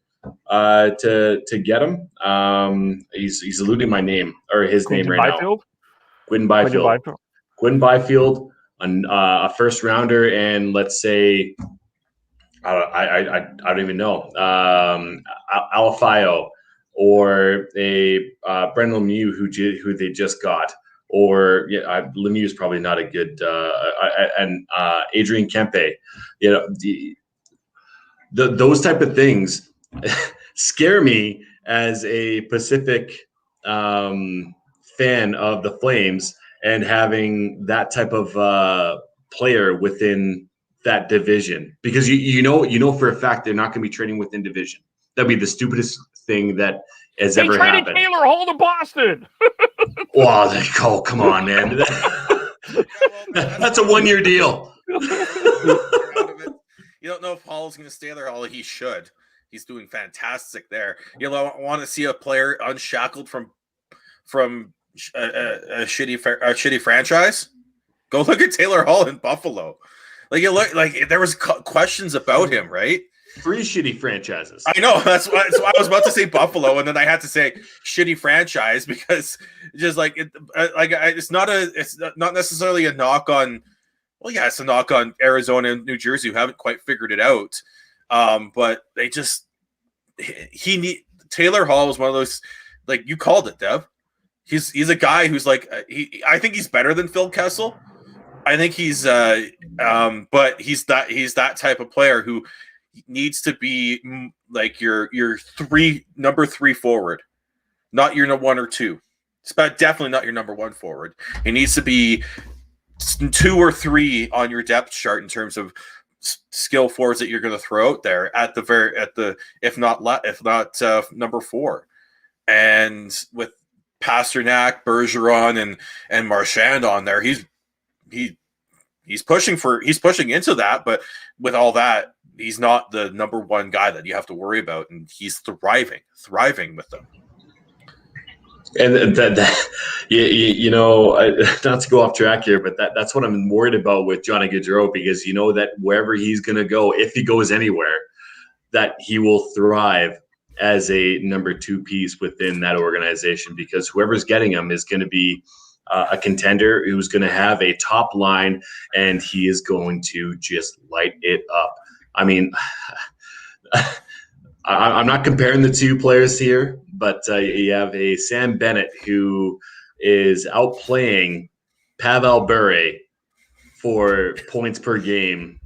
Speaker 9: to get him? He's eluding my name or his name right now. Quinn Byfield. A first rounder, and let's say I don't even know Alafio or a Brendan Lemieux who they just got, or Lemieux is probably not a good and Adrian Kempe. Those type of things scare me as a Pacific fan of the Flames. And having that type of player within that division, because you know for a fact they're not going to be trading within division. That'd be the stupidest thing that has ever happened. They traded
Speaker 1: Taylor Hall to Boston.
Speaker 9: Oh, come on, man. That's a 1-year deal.
Speaker 8: You don't know if Hall is going to stay there. All he should. He's doing fantastic there. You want to see a player unshackled from a shitty franchise? Go look at Taylor Hall in Buffalo. There was questions about him, right?
Speaker 9: 3 shitty franchises.
Speaker 8: I know. That's why I was about to say Buffalo, and then I had to say shitty franchise because just it's not necessarily a knock on. Well, yeah, it's a knock on Arizona and New Jersey who haven't quite figured it out. But they just Taylor Hall was one of those, you called it, Dev. He's a guy who's I think he's better than Phil Kessel, I think he's but he's that type of player who needs to be like your number 3 forward, not your 1 or 2. It's definitely not your number 1 forward. He needs to be 2 or 3 on your depth chart in terms of skill forwards that you're going to throw out there if not number 4. And with Pasternak, Bergeron, and Marchand on there, he's pushing into that, but with all that, he's not the number 1 guy that you have to worry about, and he's thriving with them.
Speaker 9: And that you know, not to go off track here, but that's what I'm worried about with Johnny Gaudreau, because you know that wherever he's going to go, if he goes anywhere, that he will thrive as a number 2 piece within that organization, because whoever's getting him is going to be a contender who's going to have a top line, and he is going to just light it up. I mean, I'm not comparing the 2 players here, but you have a Sam Bennett who is outplaying Pavel Bure for points per game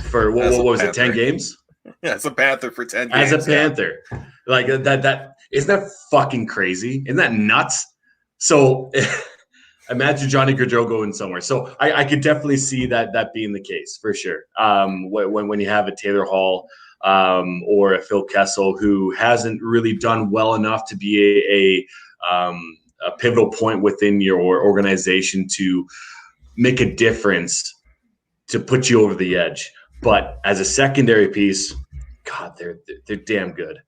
Speaker 9: for what was it, 10 games?
Speaker 8: Yeah, it's a Panther for 10 games.
Speaker 9: As a Panther. Like that isn't that fucking crazy? Isn't that nuts? So imagine Johnny Gaudreau going somewhere. So I could definitely see that being the case for sure. When you have a Taylor Hall or a Phil Kessel who hasn't really done well enough to be a pivotal point within your organization to make a difference, to put you over the edge. But as a secondary piece, God, they're damn good.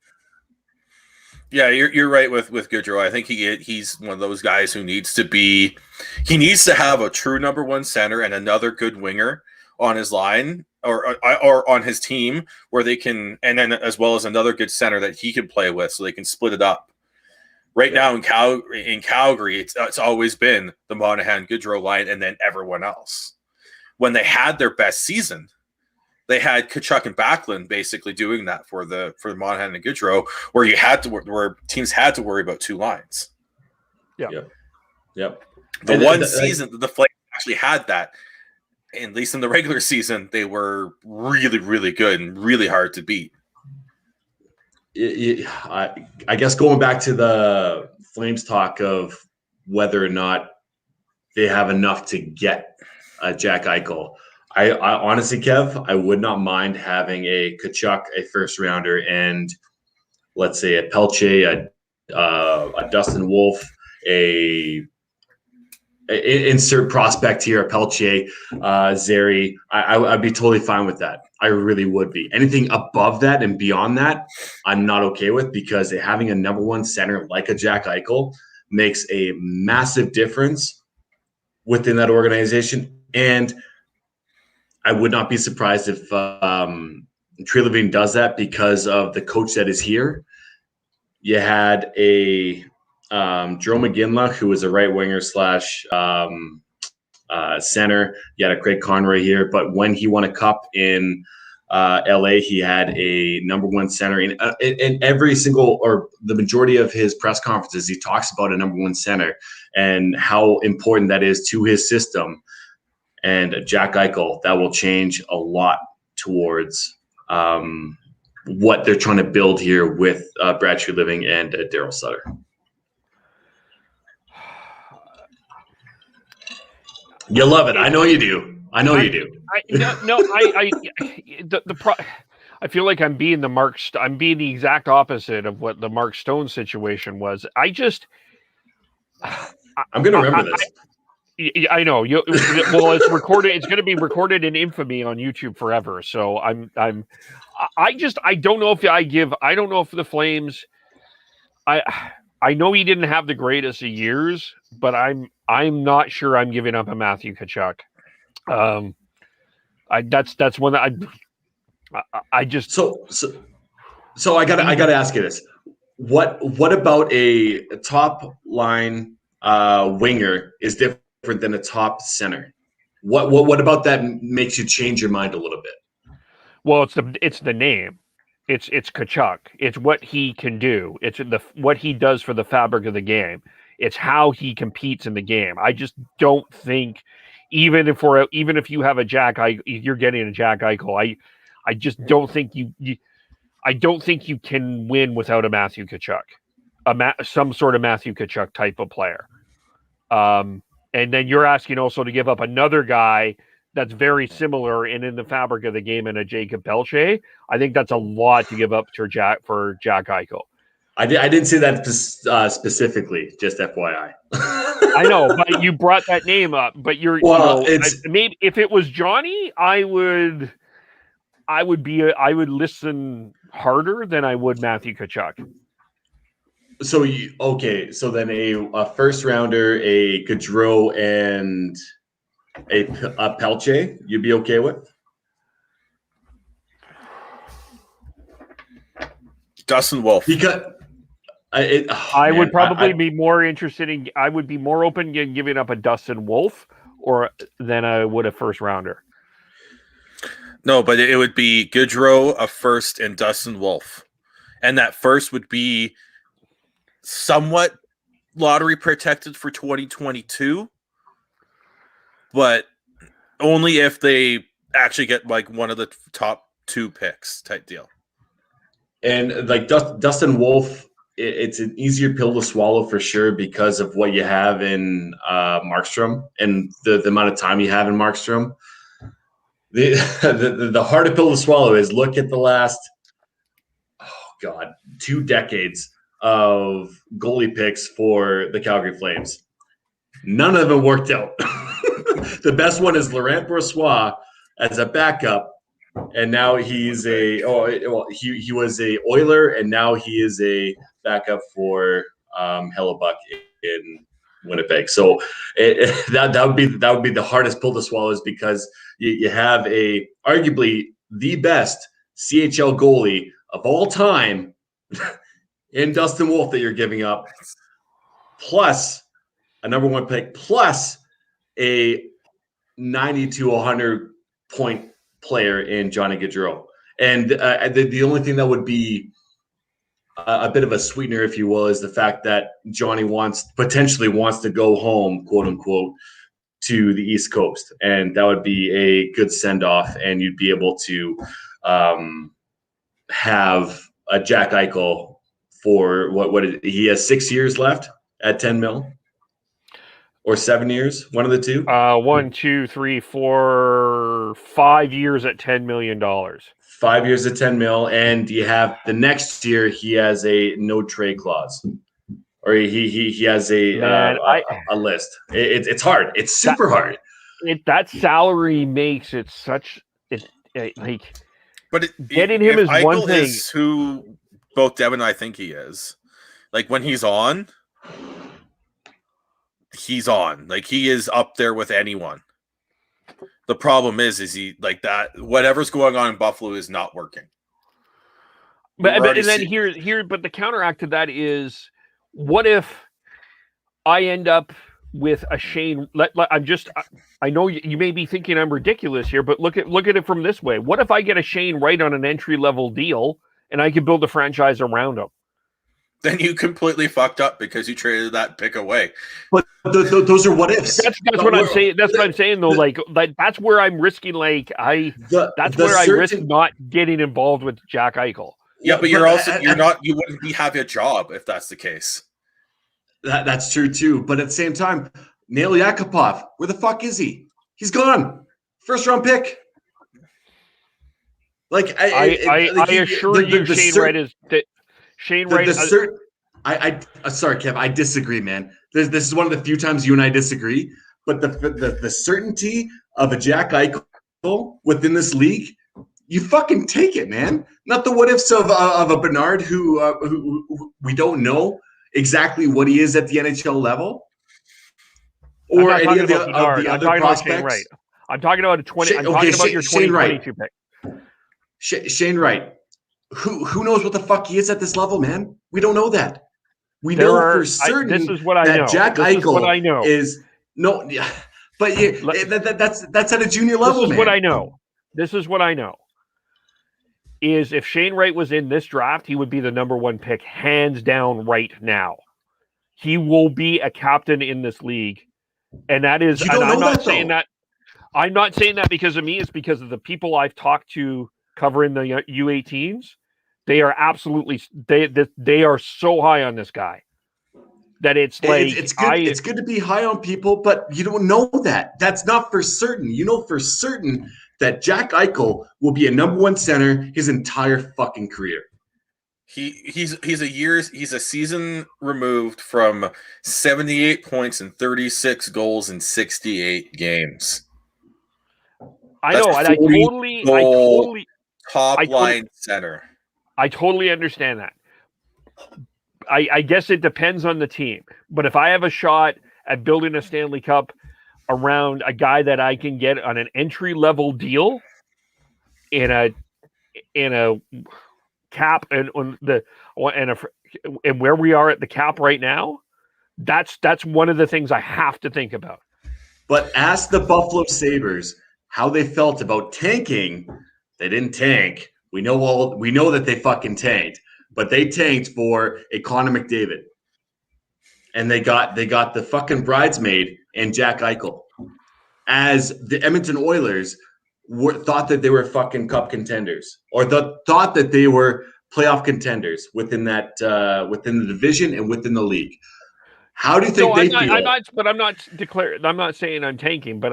Speaker 8: Yeah, you're right with Gaudreau. I think he's one of those guys who needs to have a true number 1 center and another good winger on his line or on his team where they can, and then as well as another good center that he can play with, so they can split it up. Right now in Calgary, it's always been the Monahan Gaudreau line and then everyone else. When they had their best season, they had Tkachuk and Backlund basically doing that for the Monahan and Gaudreau, where teams had to worry about 2 lines.
Speaker 9: Yep.
Speaker 8: The season the Flames actually had that. At least in the regular season, they were really, really good and really hard to beat.
Speaker 9: I guess going back to the Flames talk of whether or not they have enough to get Jack Eichel, I honestly, Kev, I would not mind having a Tkachuk, a first rounder, and let's say a Pelche, a Dustin Wolf, insert prospect here, a Pelche, Zeri. I'd be totally fine with that. I really would be. Anything above that and beyond that, I'm not okay with, because having a number 1 center like a Jack Eichel makes a massive difference within that organization. And I would not be surprised if Treliving does that because of the coach that is here. You had a Joe McGinley, who was a right winger / center. You had a Craig Conroy here, but when he won a cup in LA, he had a number 1 center. In every single, or the majority of his press conferences, he talks about a number 1 center and how important that is to his system. And Jack Eichel, that will change a lot towards what they're trying to build here with Brad Treliving and Daryl Sutter. You love it. I know you do. You do.
Speaker 1: I feel like I'm being I'm being the exact opposite of what the Mark Stone situation was. I'm going to remember this. I know you. Well, it's recorded. It's going to be recorded in infamy on YouTube forever. So I don't know if I don't know if the Flames. I know he didn't have the greatest of years, but I'm not sure I'm giving up a Matthew Tkachuk. That's one that I just
Speaker 9: so I gotta ask you this: what about a top line winger is different than a top center? What about that makes you change your mind a little bit?
Speaker 1: Well, it's the name. It's Tkachuk. It's what he can do. It's what he does for the fabric of the game. It's how he competes in the game. I just don't think even if you have a you're getting a Jack Eichel. I just don't think I don't think you can win without a Matthew Tkachuk, some sort of Matthew Tkachuk type of player. And then you're asking also to give up another guy that's very similar and in the fabric of the game in a Jacob Pelche. I think that's a lot to give up for Jack Eichel.
Speaker 9: I didn't say that specifically, just FYI.
Speaker 1: I know, but you brought that name up. But maybe if it was Johnny, I would listen harder than I would Matthew Tkachuk.
Speaker 9: So so then a first rounder, a Gaudreau, and a Pelche, you'd be okay with?
Speaker 8: Dustin Wolf.
Speaker 9: Because
Speaker 1: I would probably be more interested in. I would be more open in giving up a Dustin Wolf than I would a first rounder.
Speaker 8: No, but it would be Gaudreau, a first, and Dustin Wolf, and that first would be somewhat lottery protected for 2022, but only if they actually get like one of the top 2 picks type deal.
Speaker 9: And like Dustin Wolf, it's an easier pill to swallow for sure because of what you have in Markstrom and the amount of time you have in Markstrom. The harder pill to swallow is look at the last 2 decades of goalie picks for the Calgary Flames. None of them worked out. The best one is Laurent Brossoit as a backup, and now he was a Oiler, and now he is a backup for Hellebuck in Winnipeg. So that would be the hardest pill to swallow, is because you have arguably the best CHL goalie of all time in Dustin Wolf that you're giving up, plus a number 1 pick, plus a 90 to 100 point player in Johnny Gaudreau. And the only thing that would be a bit of a sweetener, if you will, is the fact that Johnny potentially wants to go home, quote unquote, to the East Coast. And that would be a good send off. And you'd be able to have a Jack Eichel for he has 6 years left at 10 mil, or 7 years, one of the two.
Speaker 1: 1, 2, 3, 4, 5 years at $10 million.
Speaker 9: 5 years at 10 mil, and you have the next year he has a no trade clause, or he has a list. It's hard. It's super hard.
Speaker 1: That salary makes it such like.
Speaker 8: But
Speaker 1: getting him is
Speaker 8: Eichel
Speaker 1: one thing.
Speaker 8: Is who both Devin and I think he is. Like when he's on, he's on. Like he is up there with anyone. The problem is he like that? Whatever's going on in Buffalo is not working.
Speaker 1: But the counteract to that is, what if I end up with a Shane? I know you may be thinking I'm ridiculous here, but look at it from this way. What if I get a Shane Wright on an entry level deal and I can build a franchise around him?
Speaker 8: Then you completely fucked up because you traded that pick away.
Speaker 9: But those are what ifs.
Speaker 1: That's what I'm saying. That's what I'm saying though. Like that's where I'm risking. I risk not getting involved with Jack Eichel.
Speaker 8: Yeah, but you wouldn't be having a job if that's the case.
Speaker 9: That's true too. But at the same time, Nail Yakupov, where the fuck is he? He's gone. First round pick. Like
Speaker 1: I assure you, Shane Wright is that. Shane Wright.
Speaker 9: Sorry, Kev. I disagree, man. This is one of the few times you and I disagree. But the certainty of a Jack Eichel within this league, you fucking take it, man. Not the what ifs of a Bernard who we don't know exactly what he is at the NHL level, or any of the other prospects.
Speaker 1: I'm talking about your 2022 pick.
Speaker 9: Shane Wright. Who knows what the fuck he is at this level, man? We don't know that. We know for certain
Speaker 1: this is what I know.
Speaker 9: Jack Eichel is no, but that's at a junior level.
Speaker 1: This is what I know. This is what I know. Is if Shane Wright was in this draft, he would be the number 1 pick, hands down, right now. He will be a captain in this league, and that is. And I'm not saying that. I'm not saying that because of me. It's because of the people I've talked to covering the U18s. They are absolutely they are so high on this guy that it's like
Speaker 9: it's good. It's good to be high on people, but you don't know that. That's not for certain. You know for certain that Jack Eichel will be a number one center his entire fucking career.
Speaker 8: He's a season removed from 78 points and 36 goals in 68 games.
Speaker 1: I know, and I totally
Speaker 8: top line center.
Speaker 1: I totally understand that. I guess it depends on the team. But if I have a shot at building a Stanley Cup around a guy that I can get on an entry level deal in a cap and where we are at the cap right now, that's one of the things I have to think about.
Speaker 9: But ask the Buffalo Sabres how they felt about tanking. They didn't tank. We know that they fucking tanked, but they tanked for a Connor McDavid, and they got the fucking bridesmaid and Jack Eichel. As the Edmonton Oilers thought that they were fucking cup contenders, or thought that they were playoff contenders within the division and within the league. How do you think they feel?
Speaker 1: I'm not saying I'm tanking, but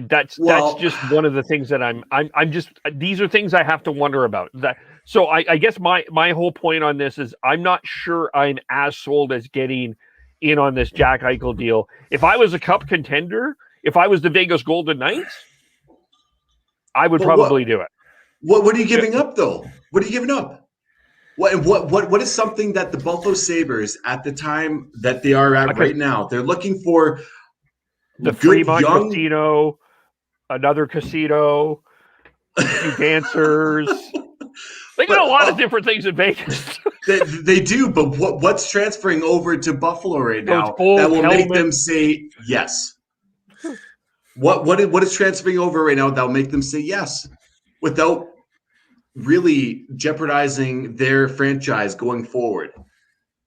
Speaker 1: that's just one of the things that I'm just, these are things I have to wonder about. So I guess my whole point on this is I'm not sure I'm as sold as getting in on this Jack Eichel deal. If I was a cup contender, if I was the Vegas Golden Knights, I would probably do it.
Speaker 9: What are you giving up though? What are you giving up? What is something that the Buffalo Sabres at the time that they are at right now, they're looking for
Speaker 1: the Fremont Casino, another casino, a few dancers. They got a lot of different things in Vegas.
Speaker 9: they do, but what's transferring over to Buffalo right now that will make them say yes? What is transferring over right now that will make them say yes without really jeopardizing their franchise going forward?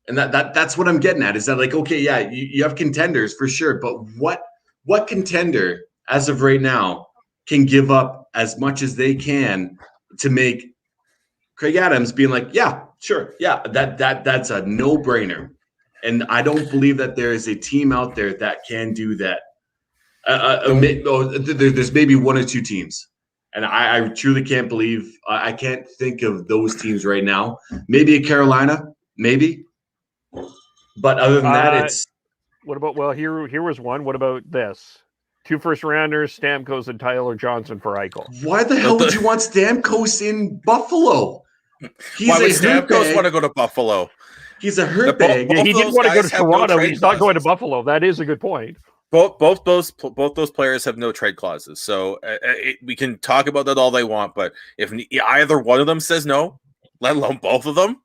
Speaker 9: And that's what I'm getting at. Is that like, okay, yeah, you have contenders for sure, but what contender as of right now can give up as much as they can to make Craig Adams being like, yeah, sure, yeah, that's a no-brainer. And I don't believe that there is a team out there that can do that. There's maybe one or two teams. And I truly can't believe – I can't think of those teams right now. Maybe a Carolina, maybe. But other than that, it's –
Speaker 1: What about – well, here was one. What about this? 2 first-rounders, Stamkos and Tyler Johnson for Eichel.
Speaker 9: Why the hell would you want Stamkos in Buffalo?
Speaker 8: Why would Stamkos want to go to Buffalo?
Speaker 9: He's a hurt bag.
Speaker 1: He didn't want to go to Toronto. He's not going to Buffalo. That is a good point.
Speaker 8: Both those players have no trade clauses, so we can talk about that all they want. But if either one of them says no, let alone both of them,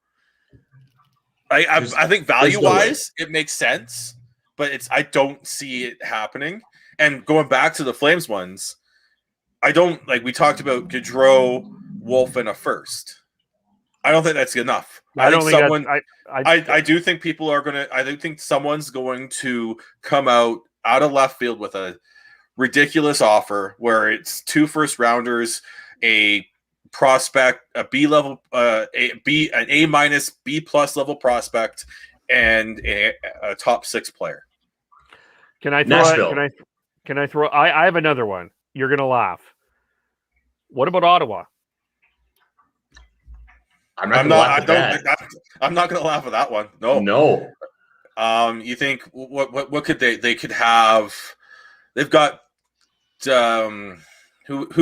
Speaker 8: I think value wise it makes sense, but I don't see it happening. And going back to the Flames ones, I don't like. We talked about Gaudreau, Wolf, and a first. I don't think that's enough. I do think people are gonna. I do think someone's going to come out of left field with a ridiculous offer where it's 2 first-rounders, a prospect, a B level, an A minus, B plus level prospect, and a top 6 player.
Speaker 1: Can I throw? I have another one. You're gonna laugh. What about Ottawa?
Speaker 8: I'm not going to laugh at that one. No. You think what could they could have? They've got who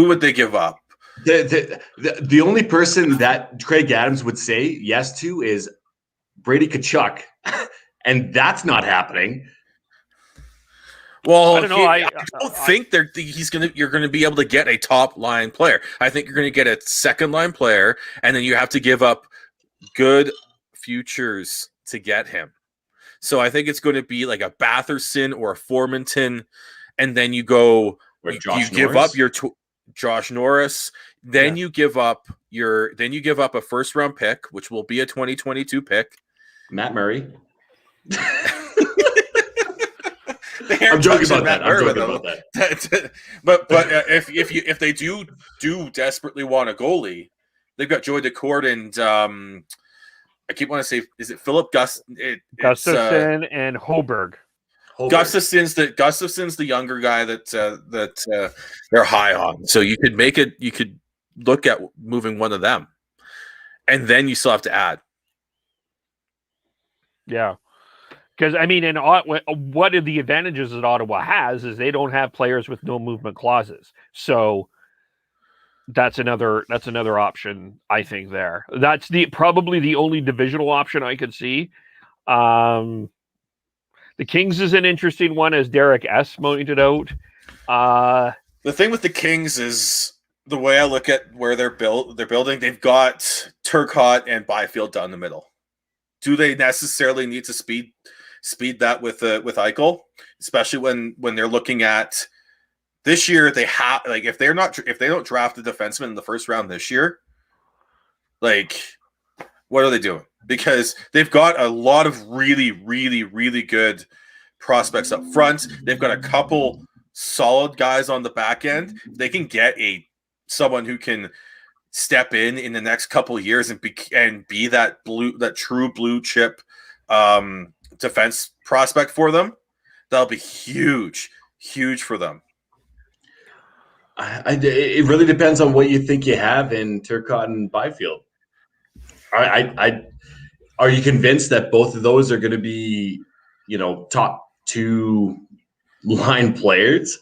Speaker 8: would they give up?
Speaker 9: The only person that Craig Adams would say yes to is Brady Tkachuk, and that's not happening.
Speaker 8: Well, I don't know. I don't think you're going to be able to get a top line player. I think you're going to get a second line player, and then you have to give up good futures to get him. So I think it's going to be like a Batherson or a Formanton, and then you go. You give up your Josh Norris. Then you give up a first round pick, which will be a 2022 pick.
Speaker 9: Matt Murray. I'm joking about that. I'm joking about that.
Speaker 8: but if they do desperately want a goalie, they've got Joey Decourt and I keep wanting to say, is it Philip
Speaker 1: Gustafsson and Hoberg?
Speaker 8: Gustafson's the younger guy that they're high on. So you could look at moving one of them, and then you still have to add.
Speaker 1: Yeah, because I mean, one of the advantages that Ottawa has is they don't have players with no movement clauses. So that's another option, I think. That's probably the only divisional option I could see. The Kings is an interesting one, as Derek S. pointed out.
Speaker 8: The thing with the Kings is the way I look at where they're building. They've got Turcotte and Byfield down the middle. Do they necessarily need to speed that with Eichel, especially when they're looking at this year? They have, like, if they don't draft a defenseman in the first round this year, like, what are they doing? Because they've got a lot of really, really, really good prospects up front. They've got a couple solid guys on the back end. They can get someone who can step in the next couple of years and be that true blue chip defense prospect for them. That'll be huge for them.
Speaker 9: It really depends on what you think you have in Turcotte and Byfield. Are you convinced that both of those are going to be, top two line players?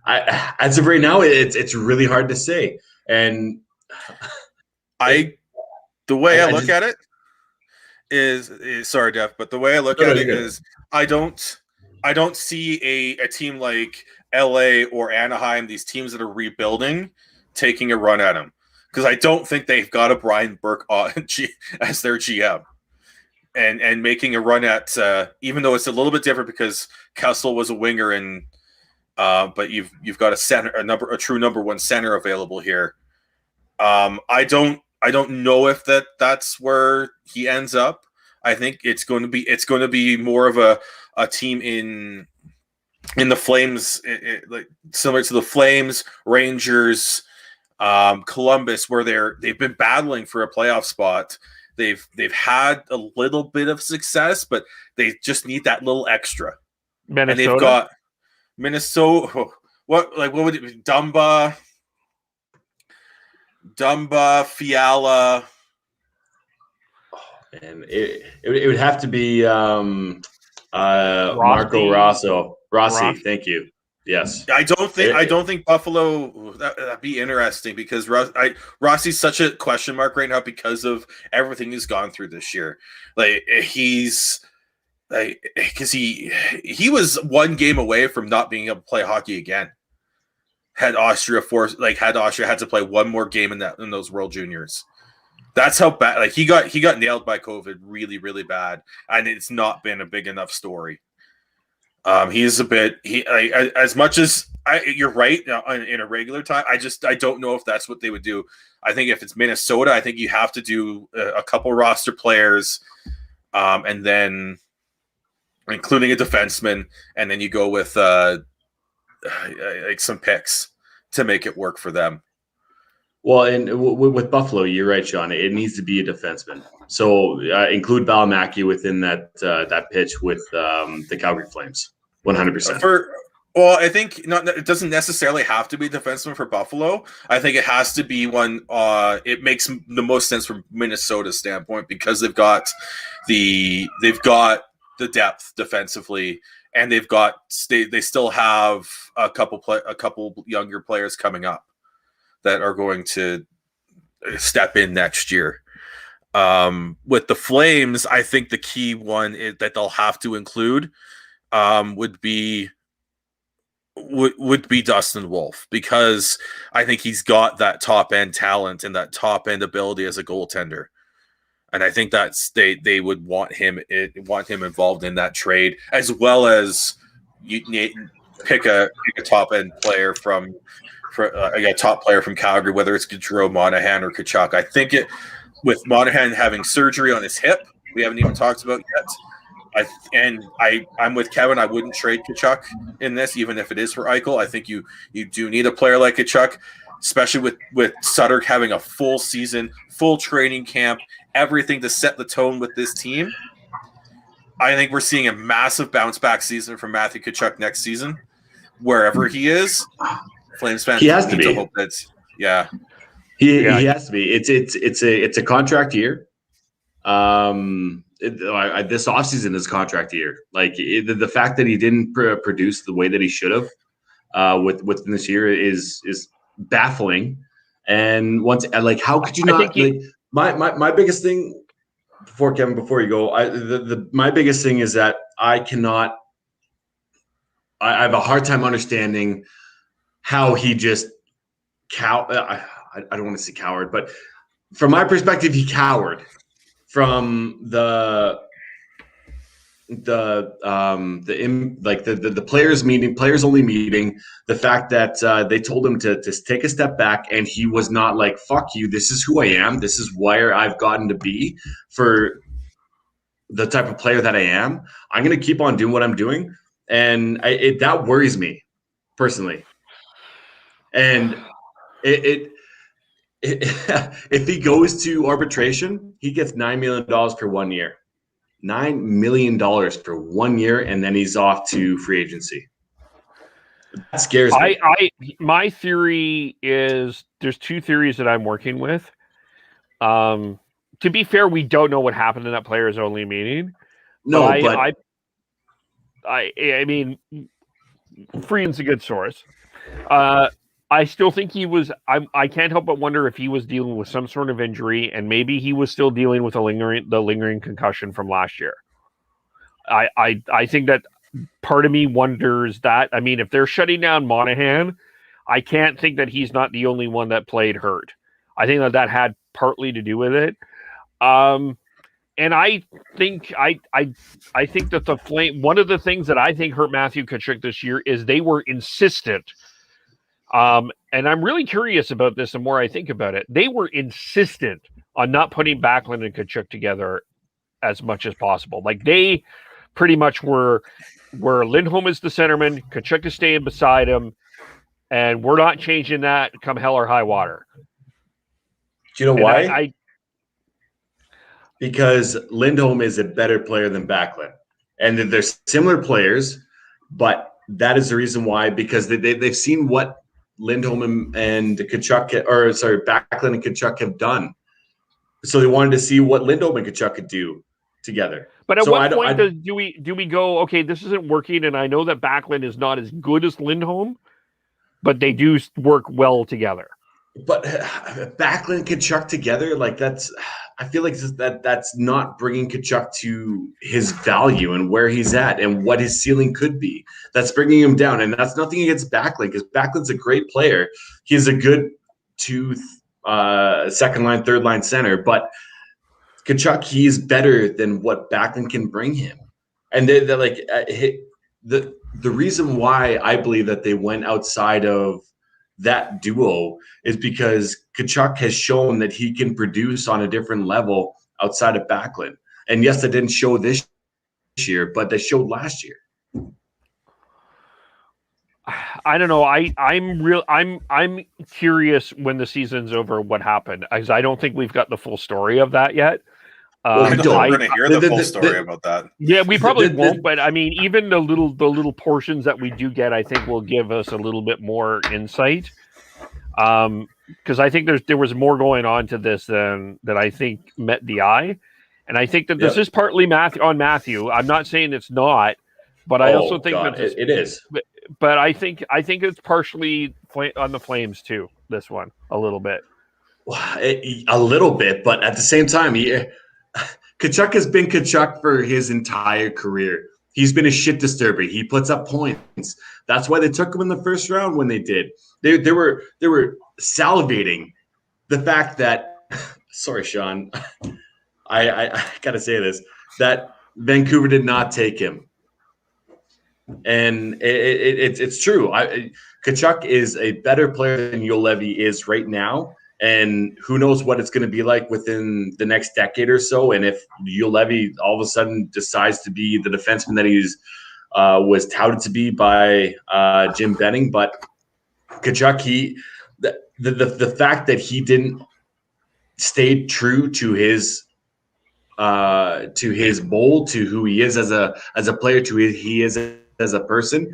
Speaker 9: As of right now, it's really hard to say. And
Speaker 8: the way I look at it is sorry, Dev, but the way I look at it is I don't see a team like LA or Anaheim, these teams that are rebuilding, taking a run at him, because I don't think they've got a Brian Burke as their GM and making a run at even though it's a little bit different because Kessel was a winger and but you've got a true number one center available here. I don't know if that's where he ends up. I think it's going to be more of a team in the Flames, like similar to the Flames, Rangers, Columbus, where they've been battling for a playoff spot. They've had a little bit of success, but they just need that little extra.
Speaker 1: Minnesota?
Speaker 8: And they've got Minnesota. What would it be? Dumba, Fiala.
Speaker 9: Oh, man, it would have to be Marco Rossi. Thank you. Yes,
Speaker 8: I don't think Buffalo. That'd be interesting because Rossi's such a question mark right now because of everything he's gone through this year. Like because he was one game away from not being able to play hockey again. Had Austria had to play one more game in those World Juniors. That's how bad. Like he got nailed by COVID really, really bad, and it's not been a big enough story. He's a bit as much as you're right in a regular time. I don't know if that's what they would do. I think if it's Minnesota, I think you have to do a couple roster players, and then including a defenseman, and then you go with like some picks to make it work for them.
Speaker 9: Well, and with Buffalo, you're right, Sean. It needs to be a defenseman. So include Valimaki within that pitch with the Calgary Flames, 100%.
Speaker 8: Well, I think it doesn't necessarily have to be a defenseman for Buffalo. I think it has to be one. It makes the most sense from Minnesota's standpoint because they've got the depth defensively, and they still have a couple younger players coming up that are going to step in next year. With the Flames, I think the key one that they'll have to include would be Dustin Wolf, because I think he's got that top end talent and that top end ability as a goaltender, and I think they would want him involved in that trade, as well as pick a top end player from a top player from Calgary, whether it's Gaudreau, Monahan, or Tkachuk. I think with Monahan having surgery on his hip, we haven't even talked about yet. I'm with Kevin. I wouldn't trade Tkachuk in this, even if it is for Eichel. I think you do need a player like Tkachuk, especially with Sutter having a full season, full training camp, everything to set the tone with this team. I think we're seeing a massive bounce back season from Matthew Tkachuk next season, wherever he is. Flames fans,
Speaker 9: he has to be.
Speaker 8: To hope that's, yeah.
Speaker 9: He has to be. It's a contract year. This offseason is contract year. Like the fact that he didn't produce the way that he should have within this year is baffling. And once, like, how could you not? My biggest thing before you go, my biggest thing is that I cannot. I have a hard time understanding how he just I don't want to say coward, but from my perspective, he cowered from the players only meeting, the fact that they told him to take a step back, and he was not like, fuck you, this is who I am, this is where I've gotten to be for the type of player that I am. I'm going to keep on doing what I'm doing, and that worries me personally. And if he goes to arbitration, he gets $9 million for 1 year. $9 million for 1 year, and then he's off to free agency. That scares me.
Speaker 1: My theory is there's two theories that I'm working with. To be fair, we don't know what happened in that players only meeting.
Speaker 9: No,
Speaker 1: I mean, Freeman's a good source. I still think he was. I can't help but wonder if he was dealing with some sort of injury, and maybe he was still dealing with the lingering concussion from last year. I think that part of me wonders that. I mean, if they're shutting down Monahan, I can't think that he's not the only one that played hurt. I think that had partly to do with it. And I think that the Flame. One of the things that I think hurt Matthew Tkachuk this year is they were insistent. And I'm really curious about this the more I think about it. They were insistent on not putting Backlund and Tkachuk together as much as possible. Like, they pretty much were Lindholm is the centerman, Tkachuk is staying beside him, and we're not changing that come hell or high water.
Speaker 9: Do you know why? Because Lindholm is a better player than Backlund. And they're similar players, but that is the reason why, because they've seen what Lindholm and Tkachuk, Backlund and Tkachuk have done. So they wanted to see what Lindholm and Tkachuk could do together.
Speaker 1: But at what point do we go, okay, this isn't working, and I know that Backlund is not as good as Lindholm, but they do work well together.
Speaker 9: But Backlund and Tkachuk together, like I feel like that's not bringing Tkachuk to his value and where he's at and what his ceiling could be. That's bringing him down, and that's nothing against Backlund, because Backlund's a great player. He's a good second line, third line center, but Tkachuk, he's better than what Backlund can bring him. And they're like the reason why I believe that they went outside of that duo is because Tkachuk has shown that he can produce on a different level outside of Backlund. And yes, that didn't show this year, but they showed last year.
Speaker 1: I don't know. I'm curious when the season's over what happened, because I don't think we've got the full story of that yet.
Speaker 8: I don't think we're going to hear the full story about that.
Speaker 1: Yeah, we probably won't. But I mean, even the little portions that we do get, I think will give us a little bit more insight. Because I think there was more going on to this than that I think met the eye, and I think that this is partly Matthew. I'm not saying it's not, but I also think that
Speaker 9: it is.
Speaker 1: But I think it's partially on the Flames too. This one a little bit,
Speaker 9: a little bit, but at the same time, Tkachuk has been Tkachuk for his entire career. He's been a shit disturber. He puts up points. That's why they took him in the first round when they did. They were salivating the fact that sorry, Sean, I gotta say this, that Vancouver did not take him. And it's true. Tkachuk is a better player than Juolevi is right now, And who knows what it's going to be like within the next decade or so. And if Juolevi all of a sudden decides to be the defenseman that he was touted to be by Jim Benning. But Tkachuk, the fact that he didn't stay true to his mold, to who he is as a player, to who he is as a person,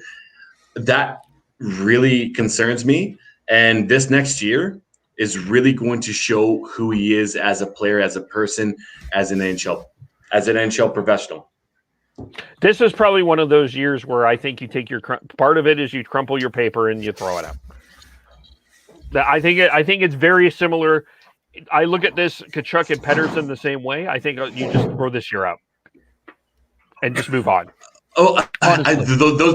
Speaker 9: that really concerns me. And this next year is really going to show who he is as a player, as a person, as an NHL professional.
Speaker 1: This is probably one of those years where I think you take your part of it is you crumple your paper and you throw it out. I think it's very similar. I look at this Tkachuk and Pettersson the same way. I think you just throw this year out and just move on.
Speaker 9: Oh,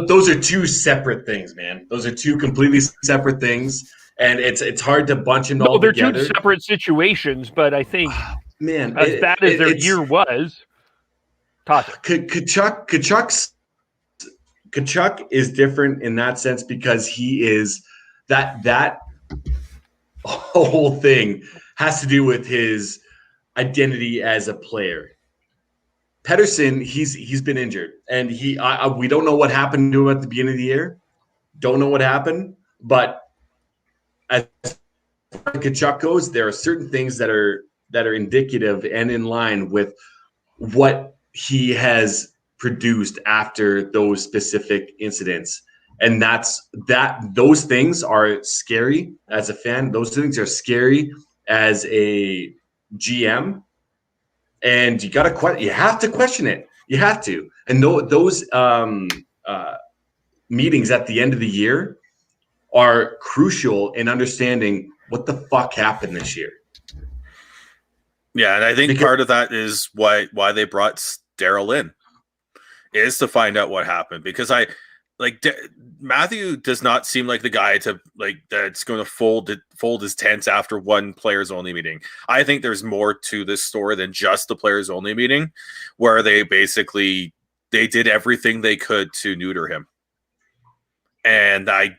Speaker 9: those are two separate things, man. Those are two completely separate things, and it's hard to bunch them all together.
Speaker 1: They're two separate situations, but I think,
Speaker 9: man,
Speaker 1: as bad as their year was,
Speaker 9: Tkachuk is different in that sense because he is that whole thing has to do with his identity as a player. Pettersson, he's been injured, and we don't know what happened to him at the beginning of the year. Don't know what happened, but as Tkachuk goes, there are certain things that are indicative and in line with what he has produced after those specific incidents. And those things are scary as a fan. Those things are scary as a GM. And you have to question it. You have to. And those meetings at the end of the year are crucial in understanding what the fuck happened this year.
Speaker 8: Yeah, and I think part of that is why they brought Daryl in, is to find out what happened. Because Matthew does not seem like the guy to that's going to fold his tents after one players only meeting. I think there's more to this story than just the players only meeting, where they did everything they could to neuter him. And I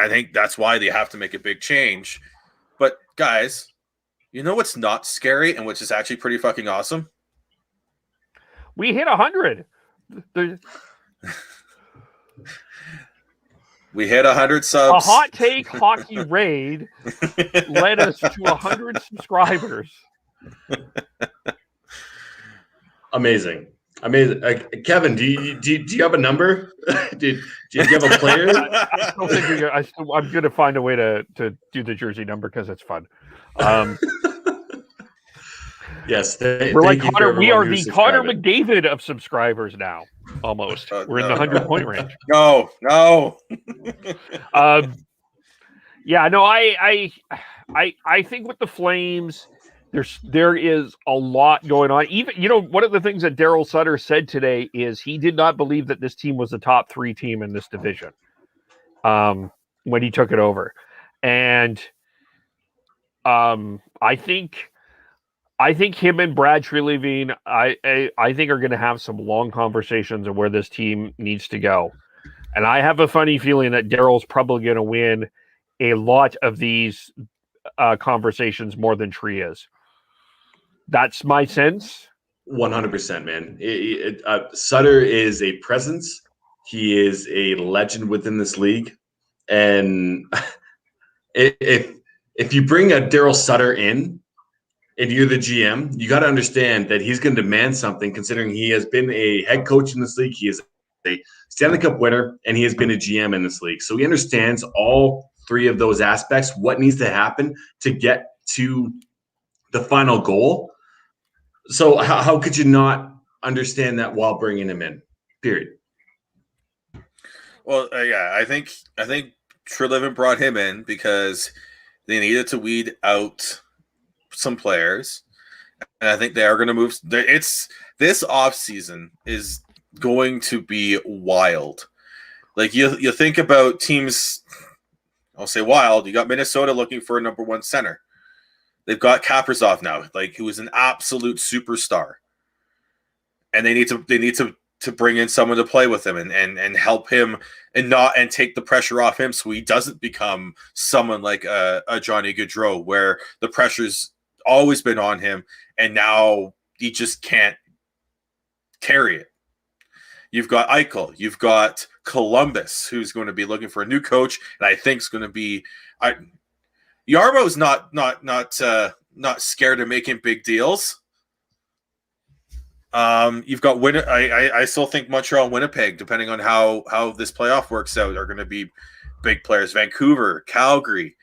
Speaker 8: think that's why they have to make a big change. But guys, you know what's not scary and which is actually pretty fucking awesome?
Speaker 1: We hit 100.
Speaker 8: We hit 100 subs.
Speaker 1: A hot take hockey raid led us to 100 subscribers.
Speaker 9: Amazing. Kevin, do you have a number? do you have a player?
Speaker 1: I'm going to find a way to do the jersey number because it's fun.
Speaker 9: Yes,
Speaker 1: we're like Connor. We are the Connor McDavid of subscribers now. Almost. We're in the 100-point range.
Speaker 8: No.
Speaker 1: Yeah. No. I think with the Flames, there is a lot going on. Even one of the things that Daryl Sutter said today is he did not believe that this team was a top 3 team in this division when he took it over, and I think him and Brad Treliving, I think are going to have some long conversations of where this team needs to go. And I have a funny feeling that Daryl's probably going to win a lot of these conversations more than Tree is. That's my sense.
Speaker 9: 100%, man. Sutter is a presence. He is a legend within this league. And if you bring a Daryl Sutter in, and you're the GM, you got to understand that he's going to demand something, considering he has been a head coach in this league. He is a Stanley Cup winner, and he has been a GM in this league. So he understands all 3 of those aspects, what needs to happen to get to the final goal. So how could you not understand that while bringing him in? Period.
Speaker 8: Well, yeah, I think Treliving brought him in because they needed to weed out some players, and I think they are going to move. This off season is going to be wild. Like you think about teams, I'll say wild. You got Minnesota looking for a number 1 center. They've got Kaprizov now, who is an absolute superstar, and they need to to bring in someone to play with him and help him and take the pressure off him, so he doesn't become someone like a Johnny Gaudreau, where the pressure's always been on him and now he just can't carry it. You've got Eichel, you've got Columbus, who's going to be looking for a new coach, and I think is going to be Yarmo's not scared of making big deals. You've got I still think Montreal and Winnipeg, depending on how this playoff works out, are going to be big players. Vancouver, Calgary.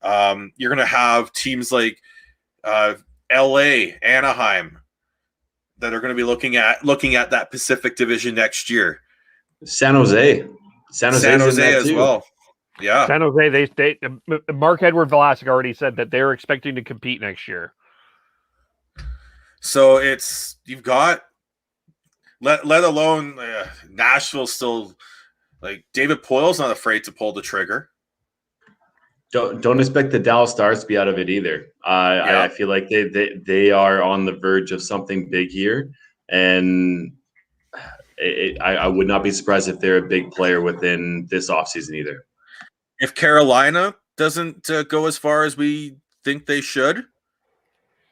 Speaker 8: You're going to have teams like LA, Anaheim, that are going to be looking at that Pacific Division next year.
Speaker 9: San Jose
Speaker 8: as
Speaker 9: too.
Speaker 8: well. Yeah,
Speaker 1: San Jose. They Marc-Edouard Vlasic already said that they're expecting to compete next year.
Speaker 8: So you've got let alone Nashville still, like, David Poyle's not afraid to pull the trigger.
Speaker 9: Don't expect the Dallas Stars to be out of it either. I feel like they are on the verge of something big here, and I would not be surprised if they're a big player within this offseason either.
Speaker 8: If Carolina doesn't go as far as we think they should,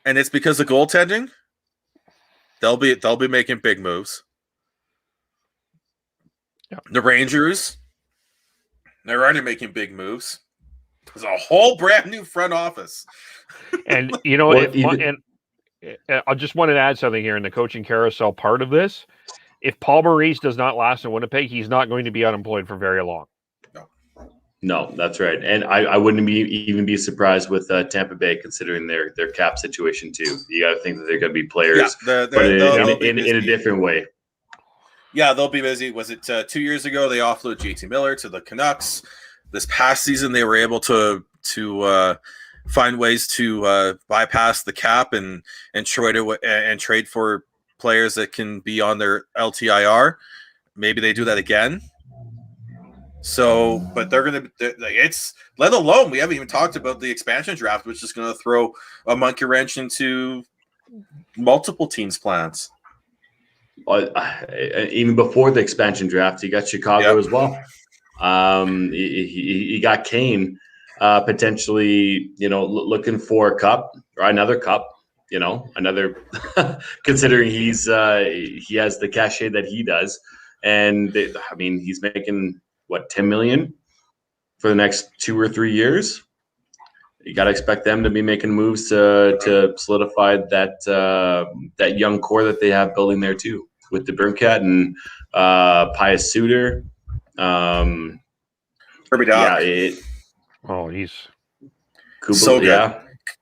Speaker 8: and it's because of goaltending, they'll be making big moves.
Speaker 1: Yeah.
Speaker 8: The Rangers, they're already making big moves. There's a whole brand new front office.
Speaker 1: And, you know, I just wanted to add something here in the coaching carousel part of this. If Paul Maurice does not last in Winnipeg, he's not going to be unemployed for very long.
Speaker 9: No, that's right. And I wouldn't even be surprised with Tampa Bay, considering their cap situation too. You got to think that they're going to be players, but in a different way.
Speaker 8: Yeah, they'll be busy. Was it 2 years ago they offloaded JT Miller to the Canucks? This past season, they were able to find ways to bypass the cap and trade for players that can be on their LTIR. Maybe they do that again. So, but they're going to, it's, let alone, we haven't even talked about the expansion draft, which is going to throw a monkey wrench into multiple teams' plans.
Speaker 9: Even before the expansion draft, you got Chicago as well. You got Kane potentially, looking for a cup or another cup, another considering he has the cachet that he does. And he's making what, $10 million for the next 2 or 3 years. You got to expect them to be making moves to solidify that young core that they have building there too, with the Brimcat and Pius Suter.
Speaker 8: Kirby Doc.
Speaker 1: He's
Speaker 9: Kubel,
Speaker 8: so good.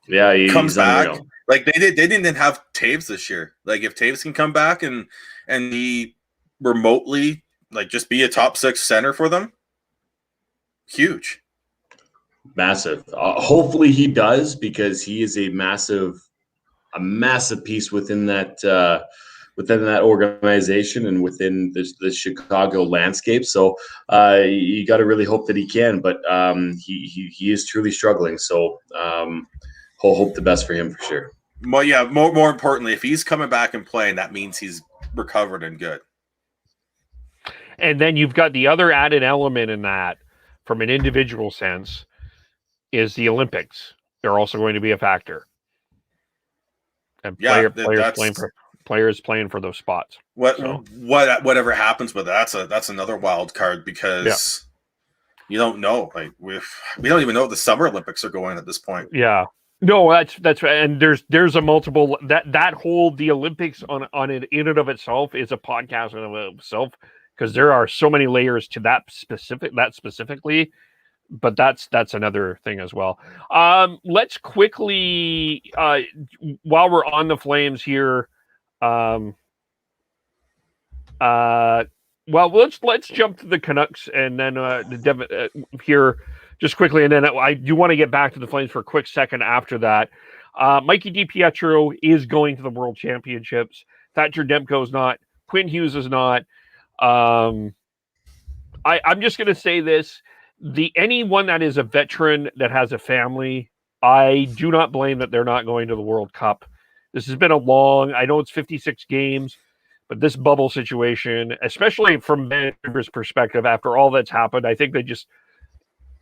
Speaker 9: Yeah,
Speaker 8: he comes back.
Speaker 9: Unreal.
Speaker 8: Like they didn't have Taves this year. Like if Taves can come back and he remotely just be a top 6 center for them, huge,
Speaker 9: massive. Hopefully he does, because he is a massive piece within that organization and within the Chicago landscape. So you got to really hope that he can, but he is truly struggling. So hope the best for him for sure.
Speaker 8: Well, yeah. More importantly, if he's coming back and playing, that means he's recovered and good.
Speaker 1: And then you've got the other added element in that, from an individual sense, is the Olympics. They're also going to be a factor. And players playing for those spots.
Speaker 8: Whatever happens with that, that's another wild card, because you don't know. Like we don't even know if the Summer Olympics are going at this point.
Speaker 1: Yeah. No, that's right. And there's a multiple that whole the Olympics on it in and of itself is a podcast in and of itself, because there are so many layers to that specifically. But that's another thing as well. Let's quickly while we're on the Flames here. Well, let's jump to the Canucks and then the Devin here just quickly, and then I do want to get back to the Flames for a quick second after that. Mikey DiPietro is going to the World Championships. Thatcher Demko is not. Quinn Hughes is not. I'm just going to say this: anyone that is a veteran that has a family, I do not blame that they're not going to the World Cup. This has been I know it's 56 games, But this bubble situation, especially from Vancouver's perspective, after all that's happened, I think they just.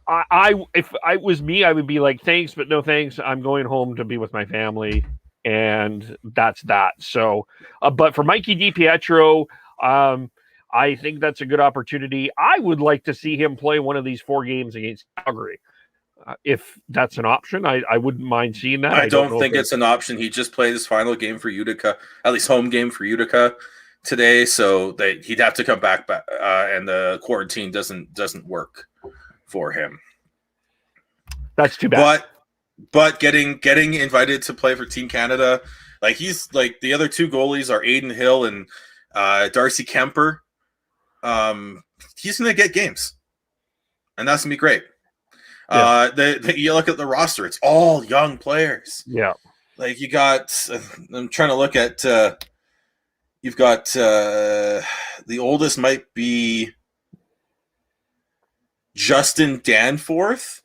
Speaker 1: If I was me, I would be like, thanks, but no thanks. I'm going home to be with my family, and that's that. So, but for Mikey DiPietro, I think that's a good opportunity. I would like to see him play one of these 4 games against Calgary. If that's an option, I wouldn't mind seeing that.
Speaker 8: I don't think it's an option. He just played his final game for Utica, at least home game for Utica today. So he'd have to come back, and the quarantine doesn't work for him.
Speaker 1: That's too bad.
Speaker 8: But getting invited to play for Team Canada, like he's like the other 2 goalies are Aiden Hill and Darcy Kemper. He's gonna get games, and that's gonna be great. Yeah. You look at the roster; it's all young players.
Speaker 1: Yeah,
Speaker 8: like you got. I'm trying to look at. You've got the oldest might be Justin Danforth,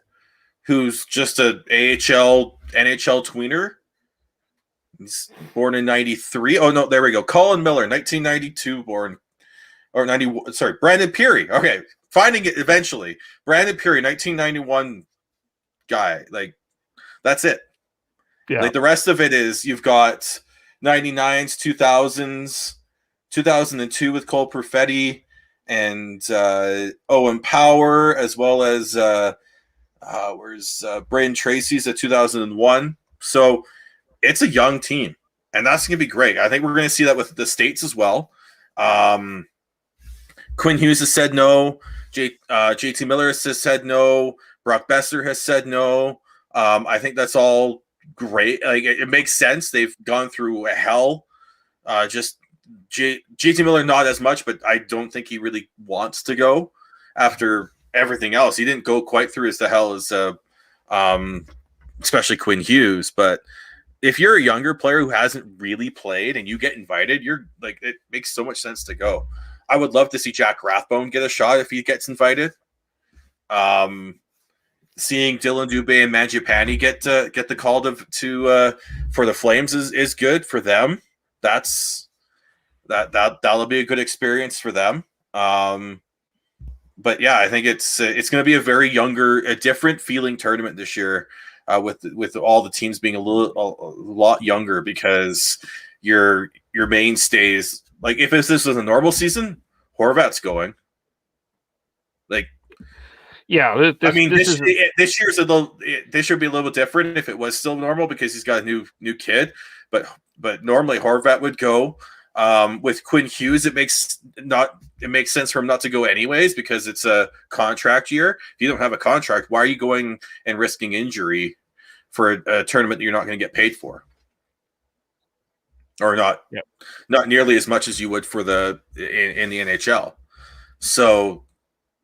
Speaker 8: who's just a AHL NHL tweener. He's born in 93. Oh no, there we go. Colin Miller, 1992 born, or 90. Sorry, Brandon Peary. Okay, finding it eventually. Brandon Peary, 1991 guy. Like that's it.
Speaker 1: Yeah.
Speaker 8: Like the rest of it is you've got 99s, 2000s, 2002 with Cole Perfetti and Owen Power, as well as where's Braden Tracy's at 2001. So it's a young team, and that's going to be great. I think we're going to see that with the States as well. Quinn Hughes has said no. JT Miller has said no. Brock Besser has said no. I think that's all great. Like it makes sense. They've gone through a hell. Just JT Miller not as much, but I don't think he really wants to go after everything else. He didn't go quite through as the hell as especially Quinn Hughes. But if you're a younger player who hasn't really played and you get invited, you're like, it makes so much sense to go. I would love to see Jack Rathbone get a shot if he gets invited. Seeing Dylan Dubé and Mangiapane get the call to for the Flames is good for them. That'll be a good experience for them. But yeah, I think it's going to be a very a different feeling tournament this year, with all the teams being a lot younger, because your mainstays, like if this was a normal season, Horvat's going. Like,
Speaker 1: yeah,
Speaker 8: this year's this year be a little different if it was still normal because he's got a new kid, but normally Horvat would go. With Quinn Hughes, it makes sense for him not to go anyways because it's a contract year. If you don't have a contract, why are you going and risking injury for a tournament that you're not going to get paid for, or not nearly as much as you would for in the NHL? So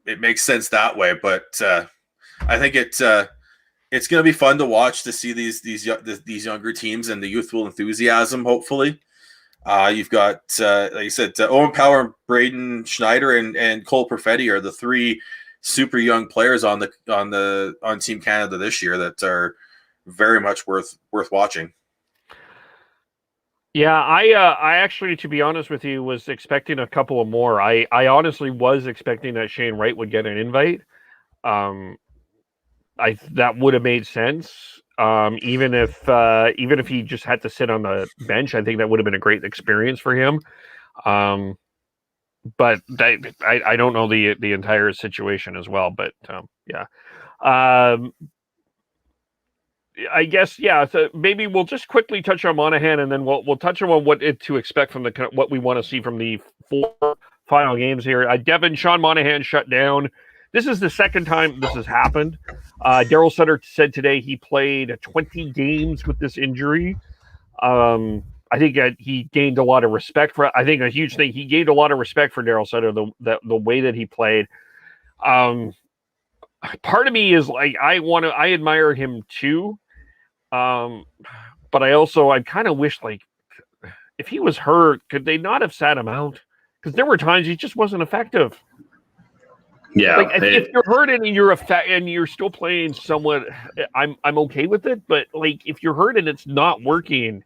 Speaker 8: it makes sense that way. But I think it's going to be fun to watch to see these younger teams and the youthful enthusiasm. Hopefully. You've got, like you said, Owen Power, Braden Schneider, and Cole Perfetti are the 3 super young players on Team Canada this year that are very much worth watching.
Speaker 1: Yeah, I actually, to be honest with you, was expecting a couple of more. I honestly was expecting that Shane Wright would get an invite. That would have made sense. Even if he just had to sit on the bench, I think that would have been a great experience for him. But I don't know the entire situation as well. But yeah, I guess So maybe we'll just quickly touch on Monahan, and then we'll touch on what to expect from what we want to see from the 4 final games here. Devin, Sean Monahan shut down. This is the second time this has happened. Daryl Sutter said today he played 20 games with this injury. I think he gained a lot of respect for. I think a huge thing, he gained a lot of respect for Daryl Sutter, the way that he played. Part of me is like I admire him too, but I kind of wish, like, if he was hurt, could they not have sat him out? Because there were times he just wasn't effective.
Speaker 9: Yeah,
Speaker 1: like if you're hurt and you're still playing somewhat, I'm okay with it. But like if you're hurt and it's not working,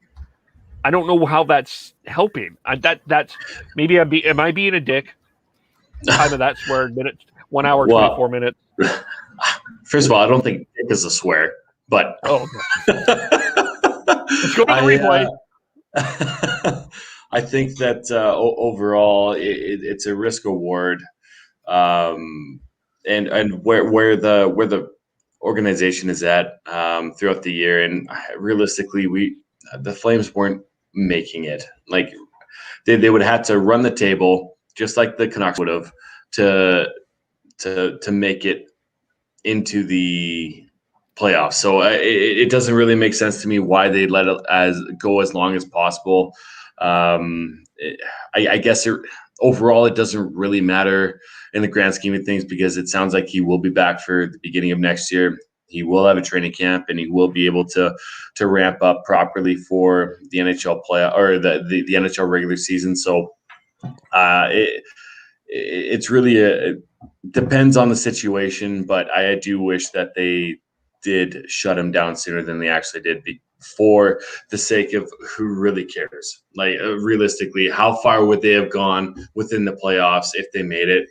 Speaker 1: I don't know how that's helping. That's maybe am I being a dick? Time of that swear minutes, 1 hour, 24 minutes.
Speaker 9: First of all, I don't think dick is a swear, but
Speaker 1: okay. Let's go to the replay.
Speaker 9: I think that overall it's a risk reward, and where the organization is at throughout the year, and realistically, the Flames weren't making it. Like they would have to run the table just like the Canucks would have to make it into the playoffs. So it doesn't really make sense to me why they let it go as long as possible. I guess overall it doesn't really matter in the grand scheme of things, because it sounds like he will be back for the beginning of next year. He will have a training camp, and he will be able to ramp up properly for the NHL play or the NHL regular season. So it's really it depends on the situation, but I do wish that they did shut him down sooner than they actually did, for the sake of who really cares. Like realistically, how far would they have gone within the playoffs if they made it?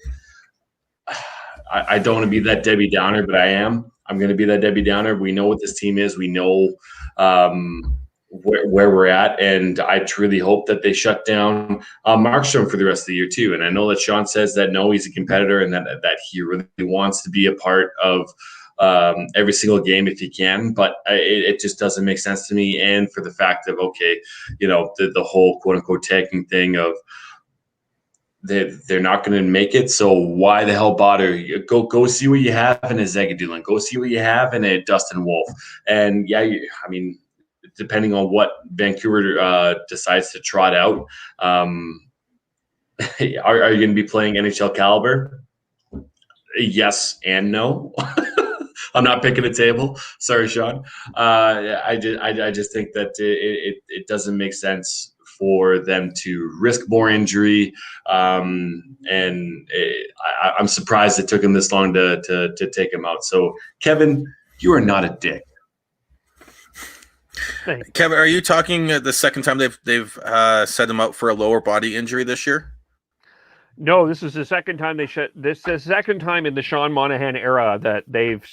Speaker 9: I don't want to be that Debbie Downer, but I'm going to be that Debbie Downer. We know what this team is. We know where we're at, and I truly hope that they shut down Markstrom for the rest of the year too. And I know that Sean says that no, he's a competitor, and that he really wants to be a part of every single game if he can, but it just doesn't make sense to me. And for the fact of, okay, the whole quote unquote tanking thing of they're not going to make it, so why the hell bother? Go see what you have in a Zagadulin. Go see what you have in a Dustin Wolf. And yeah, I mean, depending on what Vancouver decides to trot out, are you going to be playing NHL caliber? Yes and no. I'm not picking a table. Sorry, Sean. I just think that it doesn't make sense for them to risk more injury, and I'm surprised it took him this long to take him out. So, Kevin, you are not a dick.
Speaker 1: Thanks.
Speaker 8: Kevin, are you talking the second time they've set him out for a lower body injury this year?
Speaker 1: No, this is the second time this is the second time in the Sean Monahan era that they've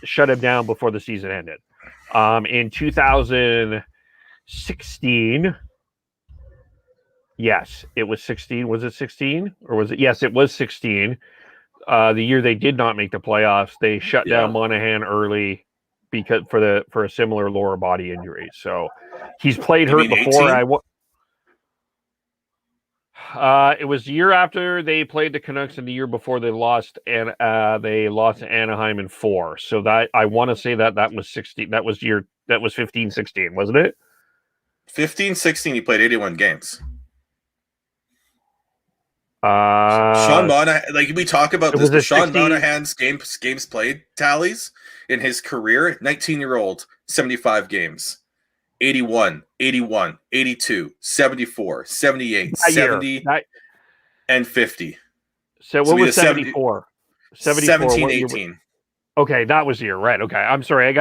Speaker 1: shut him down before the season ended. In 2016, yes, it was 16. Was it 16 or was it? Yes, it was 16. The year they did not make the playoffs, they shut down Monahan early because for a similar lower body injury. So he's played hurt before. It was the year after they played the Canucks, and the year before they lost, and they lost to Anaheim in 4. So that I want to say that was 16. That was 15-16, wasn't it?
Speaker 8: 15-16. He played 81 games. Sean Monahan, like we talk about this, Sean Monahan's games played tallies in his career: 19-year-old, 75 games. 81, 81, 82, 74, 78, 70, and 50.
Speaker 1: So what was 74?
Speaker 8: 17, 18.
Speaker 1: Okay, that was the year, right? Okay, I'm sorry.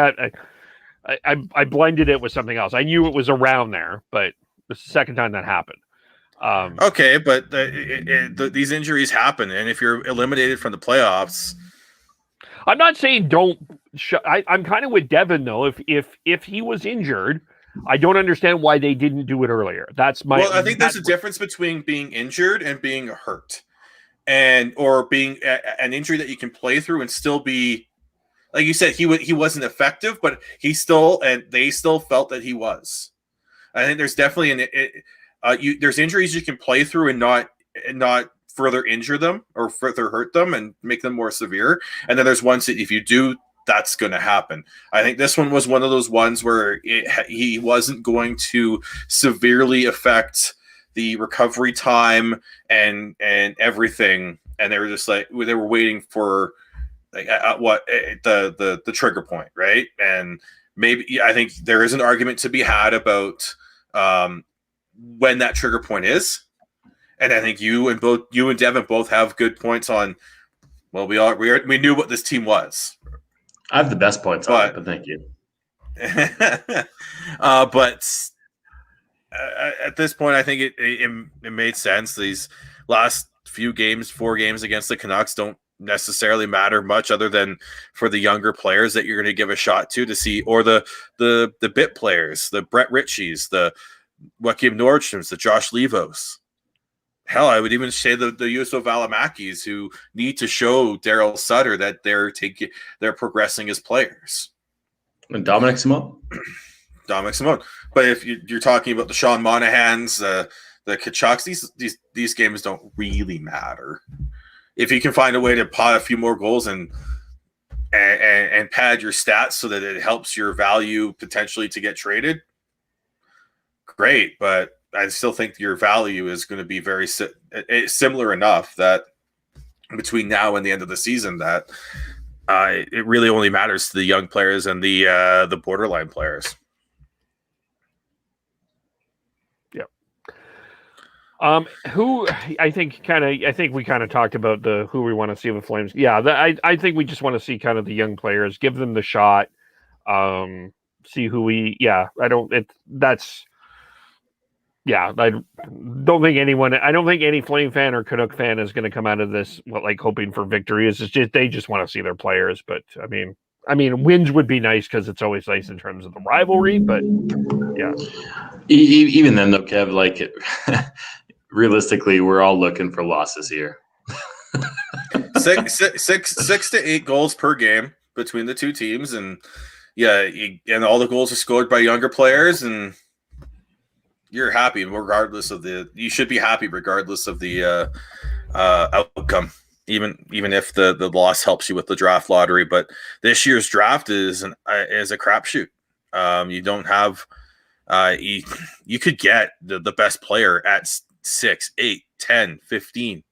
Speaker 1: I blended it with something else. I knew it was around there, but it's the second time that happened.
Speaker 8: Okay, but these injuries happen, and if you're eliminated from the playoffs,
Speaker 1: I'm not saying don't. I'm kind of with Devin though. If he was injured, I don't understand why they didn't do it earlier. That's my.
Speaker 8: Well, I think there's a difference between being injured and being hurt, or being an injury that you can play through and still be, like you said, he wasn't effective, but they still felt that he was. I think there's definitely there's injuries you can play through and not further injure them or further hurt them and make them more severe, and then there's ones that if you do, that's going to happen. I think this one was one of those ones where he wasn't going to severely affect the recovery time and everything, and they were just like they were waiting for the trigger point, right? And maybe I think there is an argument to be had about when that trigger point is, and I think you and Devin both have good points on. Well, we knew what this team was.
Speaker 9: I have the best points on it, but thank you.
Speaker 8: But at this point, I think it made sense. These last few games, 4 games against the Canucks, don't necessarily matter much, other than for the younger players that you're going to give a shot to see, or the bit players, the Brett Ritchies, the Joakim Nordstroms, the Josh Levos. Hell, I would even say the Juuso Valamäkis, who need to show Daryl Sutter that they're progressing as players.
Speaker 9: And Dominic Simone.
Speaker 8: But if you're talking about the Sean Monahans, the Kachucks, these games don't really matter. If you can find a way to pot a few more goals and pad your stats so that it helps your value potentially to get traded, great. But I still think your value is going to be very similar enough that between now and the end of the season that it really only matters to the young players and the borderline players.
Speaker 1: Who I think we kind of talked about who we want to see with Flames. Yeah, I think we just want to see kind of the young players, give them the shot, see who we. Yeah, I don't think I don't think any Flame fan or Canuck fan is going to come out of this hoping for victory. It's just they just want to see their players. But I mean, wins would be nice because it's always nice in terms of the rivalry. But yeah,
Speaker 9: even then though, Kev, realistically, we're all looking for losses here.
Speaker 8: 6 to 8 goals per game between the two teams, and and all the goals are scored by younger players, and you're happy regardless of you should be happy regardless of the outcome, even if the loss helps you with the draft lottery. But this year's draft is a crapshoot. You don't have you could get the best player at 6, 8, 10, 15.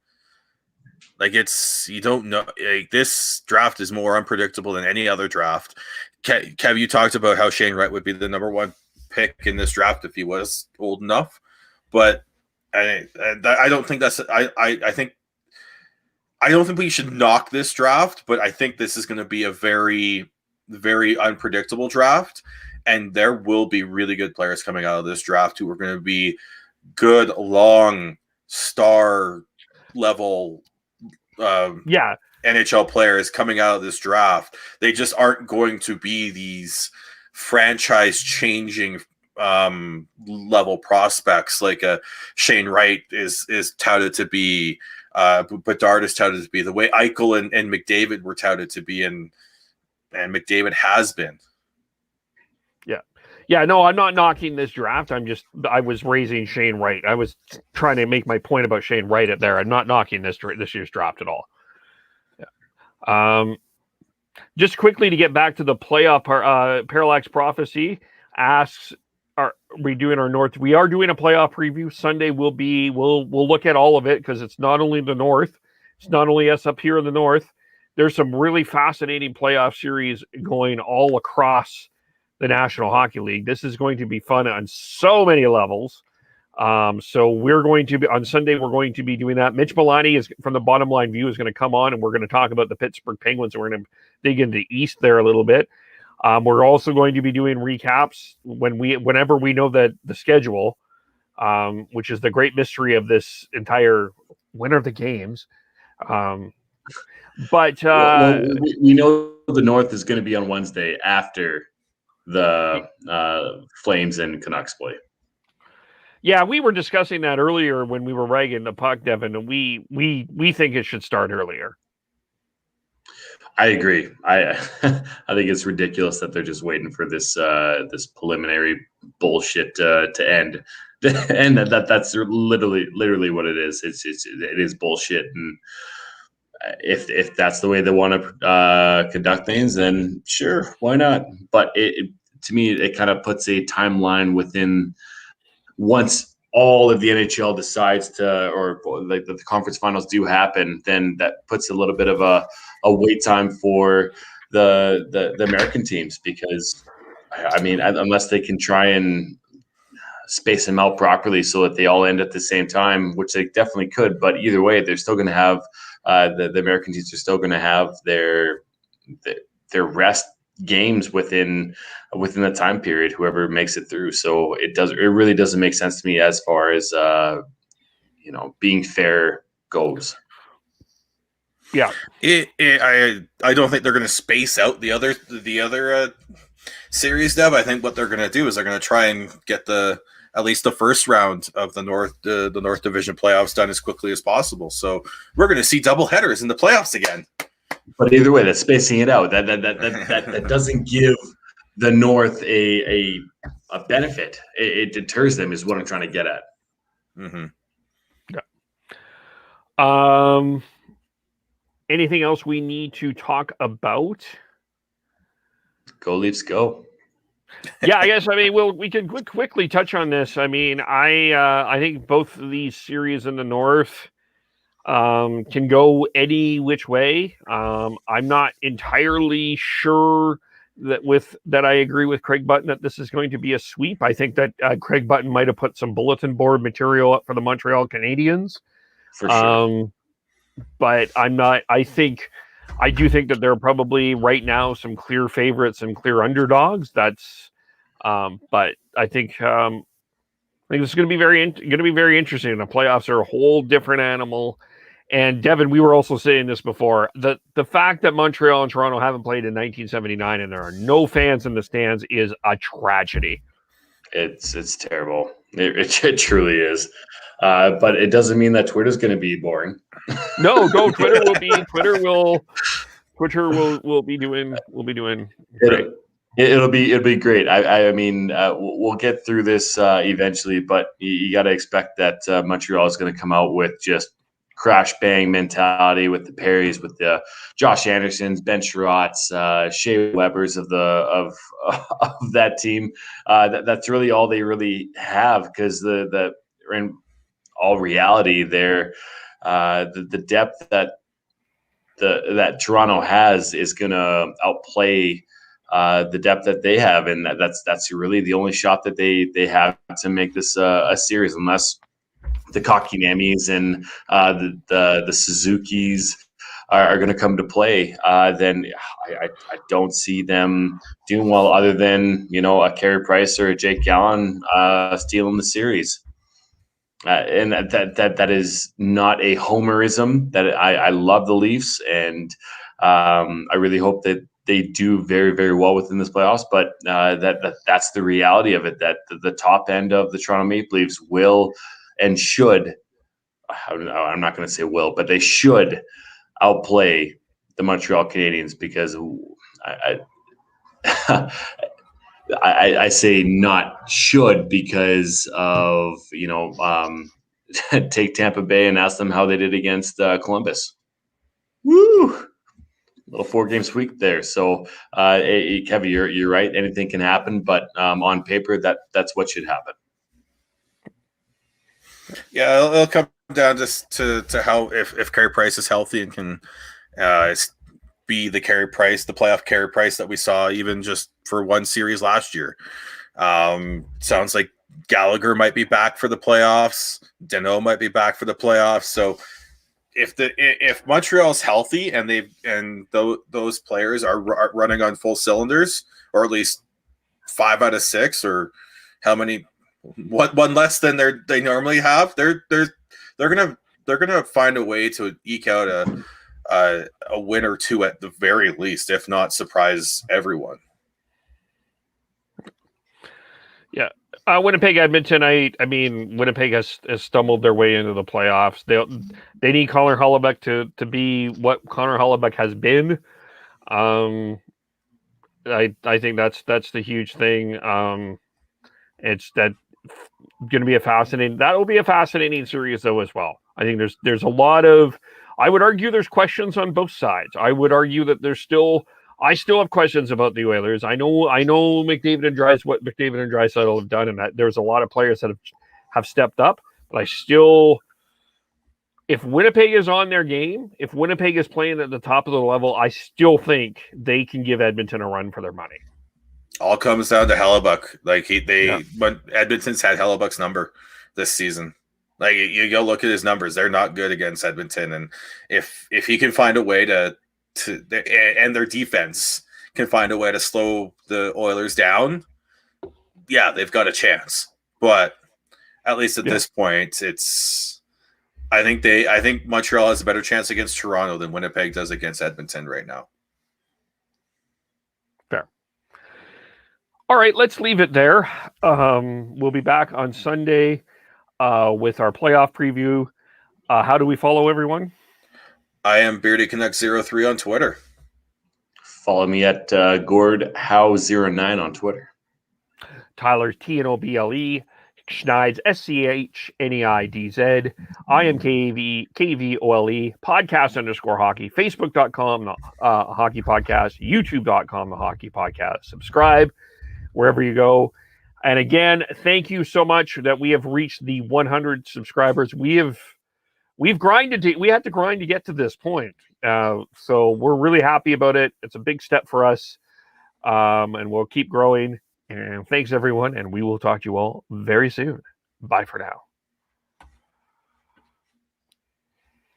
Speaker 8: You don't know. This draft is more unpredictable than any other draft. Kev, you talked about how Shane Wright would be the number 1 pick in this draft if he was old enough, but I don't think that's. I don't think we should knock this draft, but I think this is going to be a very, very unpredictable draft, and there will be really good players coming out of this draft who are going to be good, long, star level NHL players coming out of this draft. They just aren't going to be these franchise changing level prospects like Shane Wright is touted to be, Bedard is touted to be, the way Eichel and McDavid were touted to be, and McDavid has been.
Speaker 1: Yeah, no, I'm not knocking this draft. I was raising Shane Wright. I was trying to make my point about Shane Wright at there. I'm not knocking this year's draft at all. Yeah. Just quickly to get back to the playoff, Parallax Prophecy asks, are we doing our North? We are doing a playoff preview. Sunday we'll look at all of it because it's not only the North, it's not only us up here in the North. There's some really fascinating playoff series going all across the National Hockey League. This is going to be fun on so many levels. So we're going to be on Sunday. We're going to be doing that. Mitch Milani is from the Bottom Line View is going to come on, and we're going to talk about the Pittsburgh Penguins. And we're going to dig into the East there a little bit. We're also going to be doing recaps whenever we know the schedule, which is the great mystery of this entire winter of the games. But
Speaker 9: we know the North is going to be on Wednesday after the Flames and Canucks play.
Speaker 1: Yeah, we were discussing that earlier when we were ragging the puck, Devin, and we think it should start earlier.
Speaker 9: I agree. I think it's ridiculous that they're just waiting for this preliminary bullshit to end, and that's literally what it is. It is bullshit, and if that's the way they want to conduct things, then sure, why not? But to me, it kind of puts a timeline within once all of the NHL decides to, or like the conference finals do happen, then that puts a little bit of a wait time for the American teams, because I mean, unless they can try and space them out properly so that they all end at the same time, which they definitely could, but either way, they're still going to have the American teams are still going to have their rest games within the time period, whoever makes it through. So it really doesn't make sense to me as far as being fair goes.
Speaker 1: Yeah,
Speaker 8: I don't think they're going to space out the other series, Dev. I think what they're going to do is they're going to try and get at least the first round of the North Division playoffs done as quickly as possible. So we're going to see double headers in the playoffs again.
Speaker 9: But either way, that's spacing it out. That doesn't give the North a benefit. It deters them, is what I'm trying to get at.
Speaker 8: Mm-hmm.
Speaker 1: Yeah. Anything else we need to talk about?
Speaker 9: Go Leafs, go.
Speaker 1: Yeah, I guess. I mean, we can quickly touch on this. I mean, I think both of these series in the North can go any which way. I'm not entirely sure that I agree with Craig Button that this is going to be a sweep. I think that Craig Button might have put some bulletin board material up for the Montreal Canadiens.
Speaker 9: For sure.
Speaker 1: But I'm not. I do think that there are probably right now some clear favorites and clear underdogs. That's, but I think this is going to be very interesting. The playoffs are a whole different animal. And Devin, we were also saying this before. The fact that Montreal and Toronto haven't played in 1979 and there are no fans in the stands is a tragedy.
Speaker 9: It's terrible. It truly is. But it doesn't mean that Twitter's going to be boring.
Speaker 1: No, Twitter will be doing great.
Speaker 9: It'll be great. I mean, we'll get through this eventually, but you got to expect that Montreal is going to come out with just crash bang mentality with the Perrys, with the Josh Andersons, Ben Sherratts, Shea Webbers of that team. That's really all they really have, because in all reality, they're the depth that Toronto has is going to outplay the depth that they have, and that's really the only shot that they have to make this a series, unless the Kokinamis and the Suzukis are going to come to play. Then I don't see them doing well, other than a Carey Price or a Jake Gallen stealing the series. And that is not a homerism. That I love the Leafs, and I really hope that they do very, very well within this playoffs. But that's the reality of it. That the top end of the Toronto Maple Leafs will and should. I'm not going to say will, but they should outplay the Montreal Canadiens, because I say not should because of, take Tampa Bay and ask them how they did against Columbus. Woo! Little 4-game sweep there. So, Kevin, you're right. Anything can happen, but on paper, that's what should happen.
Speaker 8: Yeah, it'll come down just to how if Carey Price is healthy and can be the Carey Price, the playoff Carey Price that we saw even just for one series last year. Sounds like Gallagher might be back for the playoffs. Danault might be back for the playoffs. So if Montreal's healthy and those players are running on full cylinders, or at least 5 out of 6, or how many, one less than they normally have, they're gonna find a way to eke out a win or two at the very least, if not surprise everyone.
Speaker 1: Yeah. Winnipeg, Edmonton. I mean, Winnipeg has stumbled their way into the playoffs. They need Connor Hellebuyck to be what Connor Hellebuyck has been. I think that's the huge thing. It's going to be that'll be a fascinating series though as well. I think there's a lot of. I would argue there's questions on both sides. I would argue that I still have questions about the Oilers. I know McDavid and Draisaitl have done, and that there's a lot of players that have stepped up. But I still, if Winnipeg is on their game, if Winnipeg is playing at the top of the level, I still think they can give Edmonton a run for their money.
Speaker 8: All comes down to Hellebuyck. When Edmonton's had Hellebuck's number this season. Like, you go look at his numbers; they're not good against Edmonton, and if he can find a way to and their defense can find a way to slow the Oilers down, yeah, they've got a chance. But at least at this point, I think Montreal has a better chance against Toronto than Winnipeg does against Edmonton right now.
Speaker 1: Fair. All right, let's leave it there. We'll be back on Sunday with our playoff preview. How do we follow everyone?
Speaker 8: I am BeardyConnect03 on Twitter.
Speaker 9: Follow me at GordHow09 on Twitter.
Speaker 1: Tyler's TNOBLE, Schneid's SCHNEIDZ. I am KVOLE, podcast_hockey, Facebook.com, hockey podcast, YouTube.com, the hockey podcast. Subscribe wherever you go. And again, thank you so much that we have reached the 100 subscribers. We've grinded. We had to grind to get to this point. So we're really happy about it. It's a big step for us. And we'll keep growing. And thanks, everyone. And we will talk to you all very soon. Bye for now.